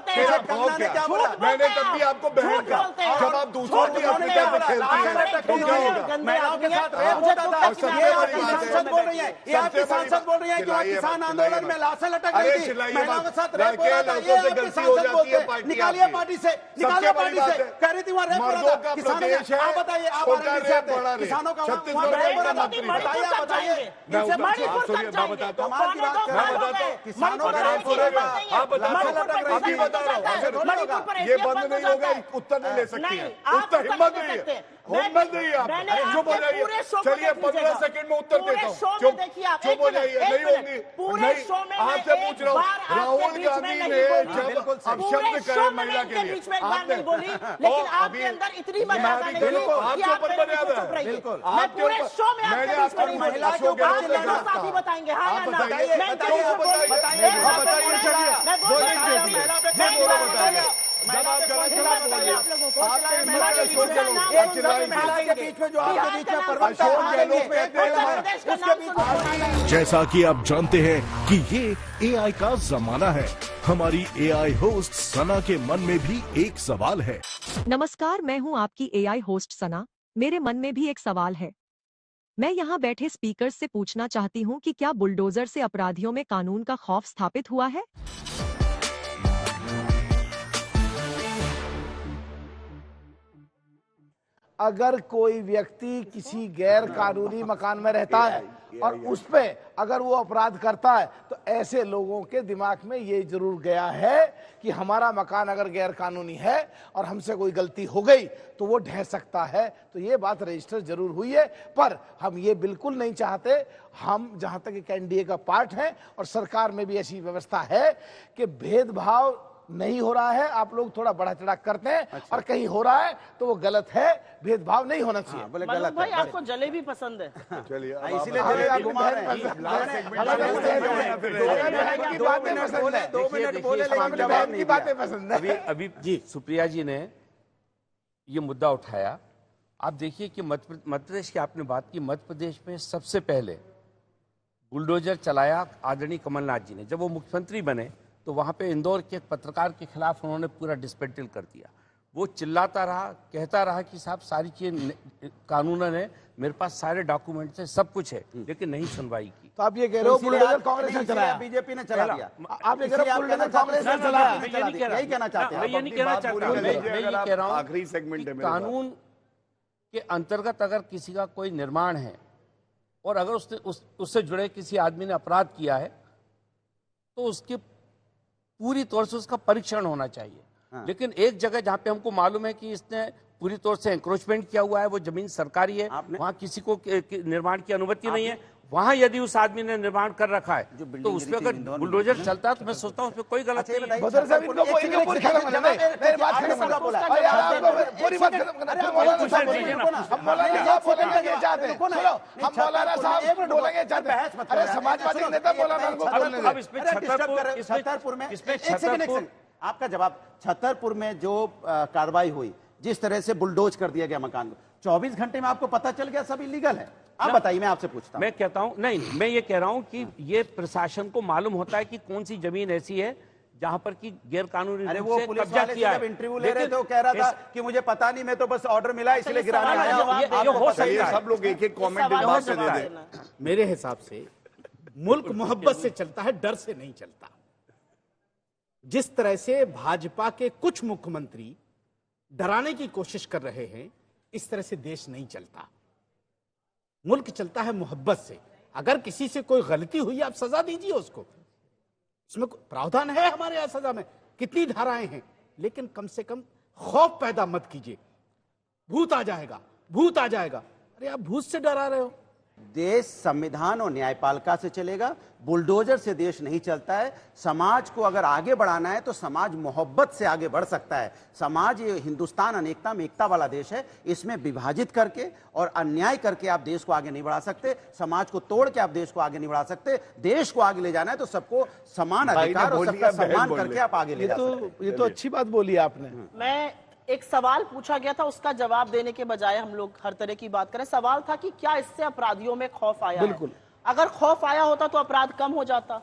तेरा भाव क्या, मैंने तब भी आपको बहन कहा। जब आप दूसरों की अस्मिता से खेलती है तो क्या होगा? महिलाओं के साथ रेप होता था। ये आपकी सांसद बोल रही है, ये आपकी सांसद बोल रही है कि वहाँ किसान आंदोलन में लाशें लटक रही थी, महिलाओं के साथ रेप हो रहा था। ये आपकी सांसद बोलते हैं, निकालिए पार्टी से, निकालिए पार्टी से। कह रही थी वहाँ रेप हो रहा था किसानों का। आप बताइए, आप आरएनडी से आते हैं, किसानों का वहाँ रेप हो रहा था, बताइए, आप बताइए। मैं बताता हूँ, हमारी बात कर रहे हैं, किसानों का रेप हो रहा था, आप बता अभी बता रहा हूँ, ये बंद नहीं होगा, उत्तर नहीं ले सकती है, उत्तर हिम्मत नहीं है, हिम्मत नहीं है। आप चुप हो जाइए, चलिए 15 सेकंड में उत्तर देता हूँ, चुप हो जाइए, नहीं होगी, नहीं, आपसे पूछ रहा हूँ, राहुल गांधी ने जब अपशब्द करे महिला के लिए, आपने बोली, लेकिन आपके अंदर इतनी मर्यादा नहीं है, आपके ऊपर मर्यादा है, बिल्कुल, मैं पूरे शो में मैंने आपको महिला को साथी बताएंगे, हाँ आप बताइए, जब आप गलत खिलाफ बोलिए, आपके बीच में जो आपके बीच में अशोक गहलोत कहते हैं उसके बीच। जैसा कि आप जानते हैं कि ये एआई का जमाना है, हमारी एआई होस्ट सना के मन में भी एक सवाल है। नमस्कार, मैं हूं आपकी एआई होस्ट सना। मेरे मन में भी एक सवाल है। मैं यहाँ बैठे स्पीकर से पूछना चाहती हूँ कि क्या बुलडोजर से अपराधियों में कानून का खौफ स्थापित हुआ है? अगर कोई व्यक्ति किसी गैर कानूनी मकान में रहता है और उस पे अगर वो अपराध करता है तो ऐसे लोगों के दिमाग में ये जरूर गया है कि हमारा मकान अगर गैर कानूनी है और हमसे कोई गलती हो गई तो वो ढह सकता है। तो ये बात रजिस्टर जरूर हुई है, पर हम ये बिल्कुल नहीं चाहते। हम जहां तक एक एनडीए का पार्ट है और सरकार में भी ऐसी व्यवस्था है कि भेदभाव नहीं हो रहा है। आप लोग थोड़ा बढ़ा चढ़ा करते हैं और कहीं हो रहा है तो वो गलत है, भेदभाव नहीं होना चाहिए। बोले मनोज गलत भाई, है, आपको जलेबी पसंद है? चलिए इसीलिए जलेबी घुमा रहे हैं। 2 मिनट बोले लेकिन जवाब नहीं बातें पसंद है। अभी जी सुप्रिया जी ने ये मुद्दा उठाया। आप देखिए कि मध्य प्रदेश की आपने बात की, मध्य प्रदेश में सबसे पहले बुलडोजर चलाया आदरणीय कमलनाथ जी ने। जब वो मुख्यमंत्री बने तो वहां पे इंदौर के एक पत्रकार के खिलाफ उन्होंने पूरा डिस्मेंटल कर दिया। वो चिल्लाता रहा, कहता रहा कि साहब सारी चीजें कानूनन है, मेरे पास सारे डॉक्यूमेंट्स हैं, सब कुछ है, लेकिन नहीं सुनवाई की। तो आप ये कह रहे हो बुलडोजर कांग्रेस ने चलाया, बीजेपी ने चला दिया। आप ये कह रहे हो बुलडोजर कांग्रेस ने चलाया? यही कहना चाहते हैं? मैं ये नहीं कहना चाहता, मैं ये कह रहा हूँ आखिरी सेगमेंट है, कानून के अंतर्गत अगर किसी का कोई निर्माण है और अगर उससे जुड़े किसी आदमी ने अपराध किया है तो उसकी पूरी तौर से उसका परीक्षण होना चाहिए। लेकिन एक जगह जहां पे हमको मालूम है कि इसने पूरी तौर से एंक्रोचमेंट किया हुआ है, वो जमीन सरकारी है, वहां किसी को निर्माण की अनुमति नहीं है, वहां यदि उस आदमी ने निर्माण कर रखा है तो उस पर अगर बुलडोजर चलता है तो मैं सोचता हूँ उसमें कोई गलती नहीं है। बदर साहब इनको पूरी खत्म करना मेरी बात खत्म करना अरे आपको पूरी बात खत्म करना मौलाना साहब बोलेंगे हम मौलाना साहब बोलेंगे चाहते हैं सुनो हम मौलाना साहब बोलेंगे चाहते हैं अरे समाजवादी नेता मौलाना को बोलने दे। अब इसमें छतरपुर में आपका जवाब, छतरपुर में जो कार्रवाई हुई, जिस तरह से बुलडोज कर दिया गया मकान को, 24 घंटे में आपको पता चल गया सब इलीगल है? आप बताइए, मैं आपसे पूछता हूं। मैं कहता हूं नहीं, मैं ये कह रहा हूं कि ये प्रशासन को मालूम होता है कि कौन सी जमीन ऐसी है जहां पर की गैर कानूनी अरे वो पुलिस वाले से जब इंटरव्यू ले रहे थे वो कह रहा था कि मुझे पता नहीं, मैं तो बस ऑर्डर मिला इसलिए गिराने आया हूं। सब लोग एक एक कमेंट दे दे। मेरे हिसाब से मुल्क मोहब्बत से चलता है, डर से नहीं चलता। जिस तरह से भाजपा के कुछ मुख्यमंत्री डराने की कोशिश कर रहे हैं, इस तरह से देश नहीं चलता। मुल्क चलता है मोहब्बत से। अगर किसी से कोई गलती हुई आप सजा दीजिए उसको, इसमें प्रावधान है हमारे यहां सजा में, कितनी धाराएं हैं, लेकिन कम से कम खौफ पैदा मत कीजिए। भूत आ जाएगा, भूत आ जाएगा। अरे आप भूत से डरा रहे हो। देश संविधान और न्यायपालिका से चलेगा, बुलडोजर से देश नहीं चलता है। समाज को अगर आगे बढ़ाना है तो समाज मोहब्बत से आगे बढ़ सकता है। समाज, ये हिंदुस्तान अनेकता में एकता वाला देश है, इसमें विभाजित करके और अन्याय करके आप देश को आगे नहीं बढ़ा सकते। समाज को तोड़ के आप देश को आगे नहीं बढ़ा सकते। देश को आगे ले जाना है तो सबको समान अधिकार और सबका सम्मान करके आप आगे ले जा सकते। ये तो अच्छी बात बोली आपने। मैं एक सवाल पूछा गया था, उसका जवाब देने के बजाय हम लोग हर तरह की बात करें। सवाल था कि क्या इससे अपराधियों में खौफ आया है? अगर खौफ आया होता तो अपराध कम हो जाता।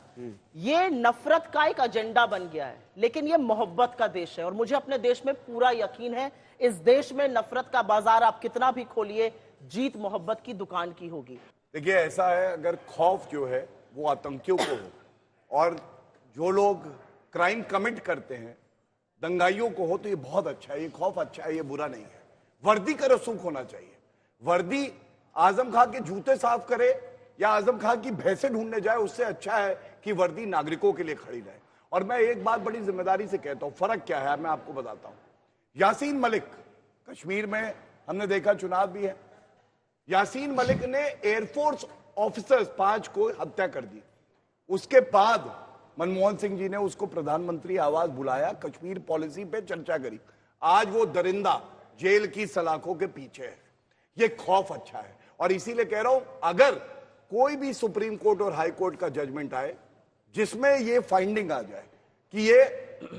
ये नफरत का एक एजेंडा बन गया है, लेकिन ये मोहब्बत का देश है और मुझे अपने देश में पूरा यकीन है इस देश में नफरत का बाजार आप कितना भी खोलिए, जीत मोहब्बत की दुकान की होगी। देखिए ऐसा है, अगर खौफ जो है वो आतंकियों को हो और जो लोग क्राइम कमिट करते हैं दंगाइयों को हो तो ये बहुत अच्छा है, ये खौफ अच्छा है, ये बुरा नहीं है। वर्दी का रसूख होना चाहिए। वर्दी आजम खां के जूते साफ करे या आजम खां की भैंसें ढूंढने जाए, उससे अच्छा है कि वर्दी नागरिकों के लिए खड़ी रहे। और मैं एक बात बड़ी जिम्मेदारी से कहता हूं, फर्क क्या है मैं आपको बताता हूं। यासीन मलिक, कश्मीर में हमने देखा चुनाव भी है, यासीन मलिक ने एयरफोर्स ऑफिसर्स 5 को हत्या कर दी। उसके बाद मनमोहन सिंह जी ने उसको प्रधानमंत्री आवास बुलाया, कश्मीर पॉलिसी पे चर्चा करी। आज वो दरिंदा जेल की सलाखों के पीछे है। ये खौफ अच्छा है और इसीलिए कह रहा हूं, अगर कोई भी सुप्रीम कोर्ट और हाई कोर्ट का जजमेंट आए जिसमें ये फाइंडिंग आ जाए कि ये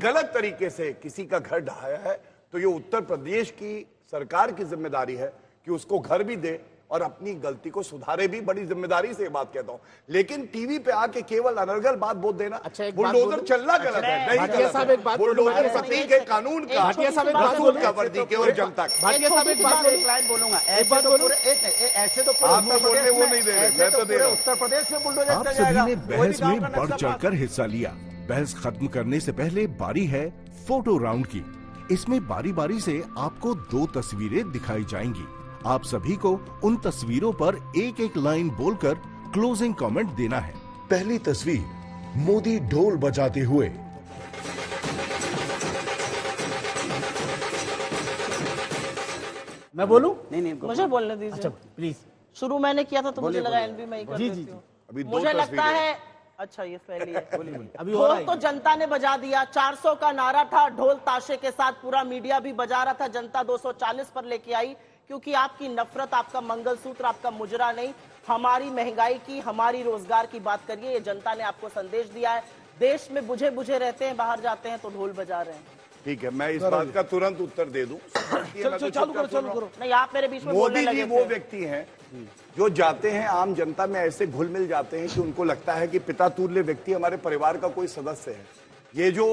गलत तरीके से किसी का घर ढहाया है, तो ये उत्तर प्रदेश की सरकार की जिम्मेदारी है कि उसको घर भी दे और अपनी गलती को सुधारे भी। बड़ी जिम्मेदारी से ये बात कहता हूं। लेकिन टीवी पे आके केवल अनर्गल बात बोल देना, बुलडोजर चलना गलत है, नहीं गलत है। बुलडोजर प्रतीक है कानून का, रसूल का, वर्दी केवल जनता का। बोलूंगा ऐसे तो आप तो बोलने वो नहीं दे रहे, मैं तो दे रहा हूं। उत्तर प्रदेश में बुलडोजर आप सभी ने बहस में बढ़ चढ़कर हिस्सा लिया। बहस खत्म करने से पहले बारी है फोटो राउंड की। इसमें बारी बारी से आपको 2 तस्वीरें दिखाई जाएंगी। आप सभी को उन तस्वीरों पर एक एक लाइन बोलकर क्लोजिंग कमेंट देना है। पहली तस्वीर, मोदी ढोल बजाते हुए। मैं बोलूं? नहीं, मुझे बोलने दीजिए। अच्छा प्लीज। शुरू मैंने किया था तो मुझे लगा एनबी में ही कर देती हूं। अभी 2 मुझे लगता तस्वीरें है, अच्छा ये पहली है। अभी हो रहा ढोल है। तो जनता ने बजा दिया, 400 का नारा था, ढोल ताशे के साथ पूरा मीडिया भी बजा रहा था। जनता 240 पर लेके आई क्योंकि आपकी नफरत, आपका मंगलसूत्र, आपका मुजरा नहीं, हमारी महंगाई की, हमारी रोजगार की बात करिए। ये जनता ने आपको संदेश दिया है। देश में बुझे बुझे रहते हैं, बाहर जाते हैं तो ढोल बजा रहे हैं। ठीक है, मैं इस बात का तुरंत उत्तर दे दूं। चालू करो। नहीं, आप मेरे बीच में बोलने मोदी जी लगे वो थे। व्यक्ति हैं जो जाते हैं आम जनता में, ऐसे घुल मिल जाते हैं कि उनको लगता है कि पिता तुल्य व्यक्ति हमारे परिवार का कोई सदस्य है। ये जो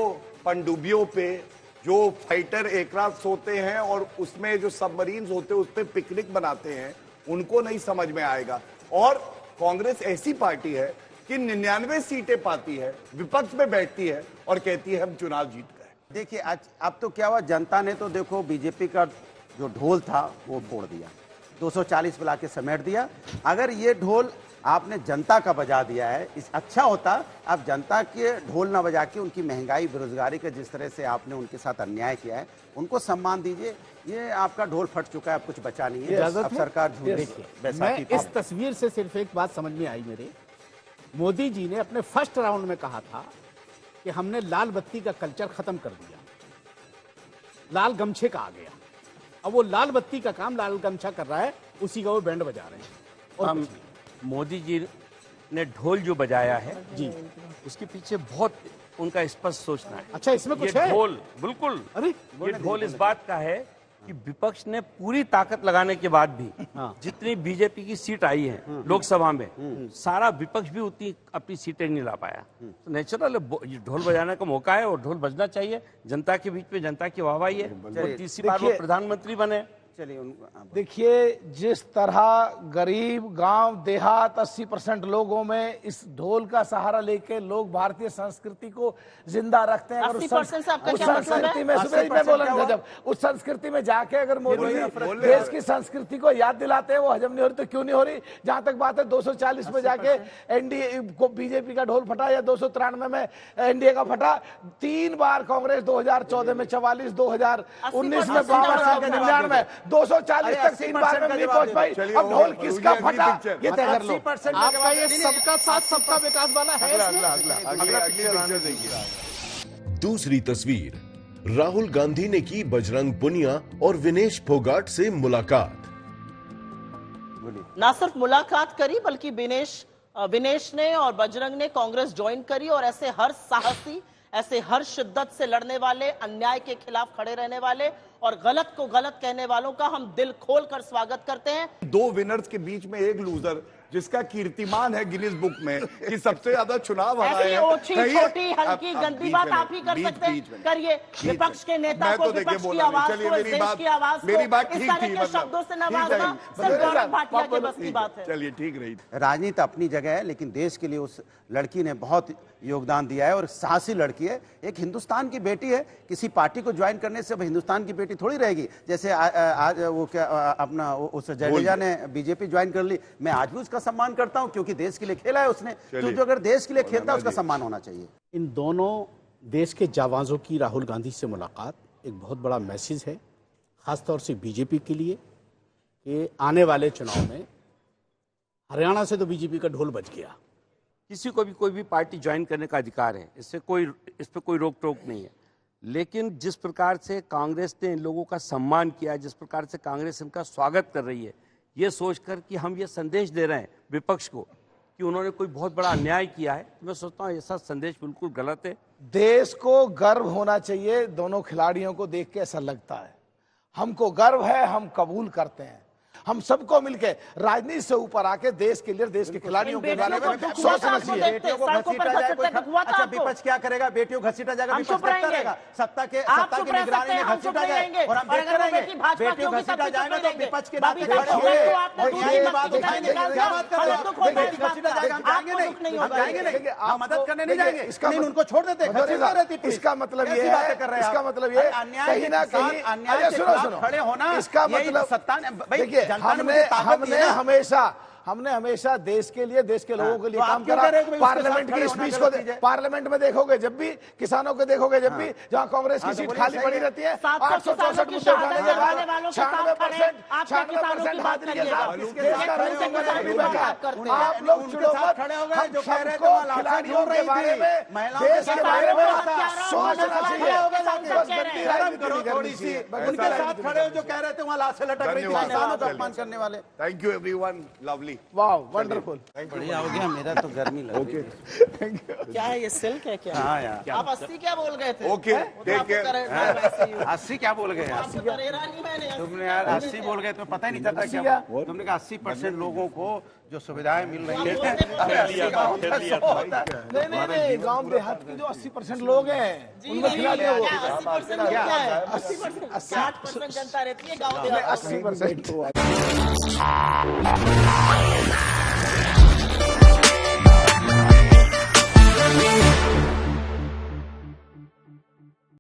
पनडुब्बियों पे जो फाइटर एयरक्राफ्ट होते हैं और उसमें जो सबमरीन्स होते हैं उस पर पिकनिक बनाते हैं, उनको नहीं समझ में आएगा। और कांग्रेस ऐसी पार्टी है कि 99 सीटें पाती है, विपक्ष में बैठती है और कहती है हम चुनाव जीत गए। देखिए आज अब तो क्या हुआ, जनता ने तो देखो बीजेपी का जो ढोल था वो फोड़ दिया। 240 पे लाके समेट दिया। अगर ये ढोल आपने जनता का बजा दिया है, इस अच्छा होता आप जनता के ढोल ना बजा के उनकी महंगाई बेरोजगारी का जिस तरह से आपने उनके साथ अन्याय किया है उनको सम्मान दीजिए। ये आपका ढोल फट चुका है, अब कुछ बचा नहीं है। अब सरकार झूठ मैं इस तस्वीर से सिर्फ एक बात समझ में आई मेरे, मोदी जी ने अपने फर्स्ट राउंड में कहा था कि हमने लाल बत्ती का कल्चर खत्म कर दिया, लाल गमछे का आ गया। अब वो लाल बत्ती का काम लाल गमछा कर रहा है, उसी का वो बैंड बजा रहे हैं। और मोदी जी ने ढोल जो बजाया है जी, उसके पीछे बहुत उनका स्पष्ट सोचना है। अच्छा, इसमें कुछ है? ढोल बिल्कुल, अरे ये ढोल इस बात का है कि विपक्ष ने पूरी ताकत लगाने के बाद भी जितनी बीजेपी की सीट आई है लोकसभा में, सारा विपक्ष भी उतनी अपनी सीटें नहीं ला पाया। तो नेचुरल ढोल बजाने का मौका है और ढोल बजना चाहिए। जनता के बीच में जनता की वाहवाही है, और तीसरी बार वो प्रधानमंत्री बने। देखिए, जिस तरह गरीब गांव देहात 80% लोगों में इस ढोल का सहारा लेके लोग भारतीय संस्कृति को जिंदा रखते हैं। 80% से आपका उस क्या मतलब संस्कृति है? में मैं बोला जब उस संस्कृति में जाके अगर मोदी देश की संस्कृति को याद दिलाते हैं, वो हजम नहीं हो रही तो क्यों नहीं हो रही? जहां तक बात है 240 में जाके एनडीए को बीजेपी का ढोल फटा या 293 में एनडीए का फटा। 3 बार कांग्रेस 2014 में 44, 2019 में 52, 99 240 तक 3 बार में नहीं पहुंच पाई। अब ढोल किसका फटा ये तय कर लो। आपका ये सबका साथ सबका विकास वाला है। दूसरी तस्वीर, राहुल गांधी ने की बजरंग पुनिया और विनेश फोगाट से मुलाकात। ना सिर्फ मुलाकात करी बल्कि विनेश ने और बजरंग ने कांग्रेस ज्वाइन करी, और ऐसे हर साहसी, ऐसे हर शिद्दत से लड़ने वाले, अन्याय के खिलाफ खड़े रहने वाले और गलत को गलत कहने वालों का हम दिल खोलकर स्वागत करते हैं। 2 विनर्स के बीच में एक लूजर, जिसका कीर्तिमान है गिनीज बुक में कि सबसे ज्यादा चुनाव हराए हैं। छोटी हल्की गंदी बात आप ही कर सकते हैं, करिए। विपक्ष के नेता को विपक्ष की आवाज को, इस देश की आवाज को इस तरह के शब्दों से नवाजना सिर्फ गौरव भाटिया के बस की बात है। चलिए, ठीक रही। राजनीति अपनी जगह है, लेकिन देश के लिए उस लड़की ने बहुत योगदान दिया है और साहसी लड़की है। एक हिंदुस्तान की बेटी है। किसी पार्टी को ज्वाइन करने से अब हिंदुस्तान की बेटी थोड़ी रहेगी। जैसे आज वो क्या अपना उस जडेजा ने बीजेपी ज्वाइन कर ली, मैं आज भी उसका सम्मान करता हूं क्योंकि देश के लिए खेला है उसने। तो जो अगर देश के लिए खेलता है उसका सम्मान होना चाहिए। इन दोनों देश के जाबाजों की राहुल गांधी से मुलाकात एक बहुत बड़ा मैसेज है, खासतौर से बीजेपी के लिए, कि आने वाले चुनाव में हरियाणा से तो बीजेपी का ढोल बज गया। किसी को भी कोई भी पार्टी ज्वाइन करने का अधिकार है, इस पे कोई रोक टोक नहीं है। लेकिन जिस प्रकार से कांग्रेस ने इन लोगों का सम्मान किया, जिस प्रकार से कांग्रेस इनका स्वागत कर रही है, ये सोचकर कि हम ये संदेश दे रहे हैं विपक्ष को कि उन्होंने कोई बहुत बड़ा अन्याय किया है, मैं सोचता हूँ ऐसा संदेश बिल्कुल गलत है। देश को गर्व होना चाहिए। दोनों खिलाड़ियों को देख के ऐसा लगता है, हमको गर्व है, हम कबूल करते हैं। हम सबको मिलकर राजनीति से ऊपर आके देश के लिए, देश के खिलाड़ियों के बारे में सोचना चाहिए। बेटियों को घसीटा जाए कोई, अच्छा विपक्ष क्या करेगा? बेटियों को घसीटा जाएगा, विपक्ष देखता रहेगा। सत्ता की निगरानी में घसीटा जाए और हम देखते रहेंगे। बेटियों घसीटा जाएगा तो विपक्ष के नाते खड़े होंगे और ये बात उठाएंगे। क्या बात कर रहे हो? बेटी घसीटा जाएगा, हम जाएंगे नहीं, हम जाएंगे नहीं, हम मदद करने नहीं जाएंगे। इसका उनको छोड़ देते हैं। इसका मतलब ये है, इसका मतलब ये कहीं ना कहीं अन्याय खड़े होना, इसका मतलब सत्ता ने हमने हमेशा देश के लिए, देश के लोगों के लिए काम करा। पार्लियामेंट की स्पीच को पार्लियामेंट में देखोगे जब भी, किसानों को देखोगे जब भी, जहां कांग्रेस की सीट खाली पड़ी रहती है, 864 मुद्दे उठाने के बाद 96% हाजिरी के साथ देश का आप लोग चुनो मत। हम सबको खिलाड़ियों के बारे में, देश के बारे में सोचना चाहिए। थोड़ी सी उनके साथ खड़े हो जो कह रहे थे वहां लाश से लटक रही थी, किसानों का अपमान करने वाले। Thank you everyone, lovely. Wow, wonderful, बढ़िया हो गया। मेरा तो गर्मी लग रही है। क्या है ये, सिल्क है क्या? हाँ यार, आप 80 क्या बोल गए थे? Okay, take care. 80 क्या बोल गए? तुमने यार 80 बोल गए, तुम्हें पता ही नहीं चलता क्या? तुमने कहा 80% लोगों को जो सुविधाएं मिल रही है। नहीं, गांव देहात के जो 80% लोग हैं उनमें खिलाड़ियों को 60% जनता रहती है गाँव देहात। 80%।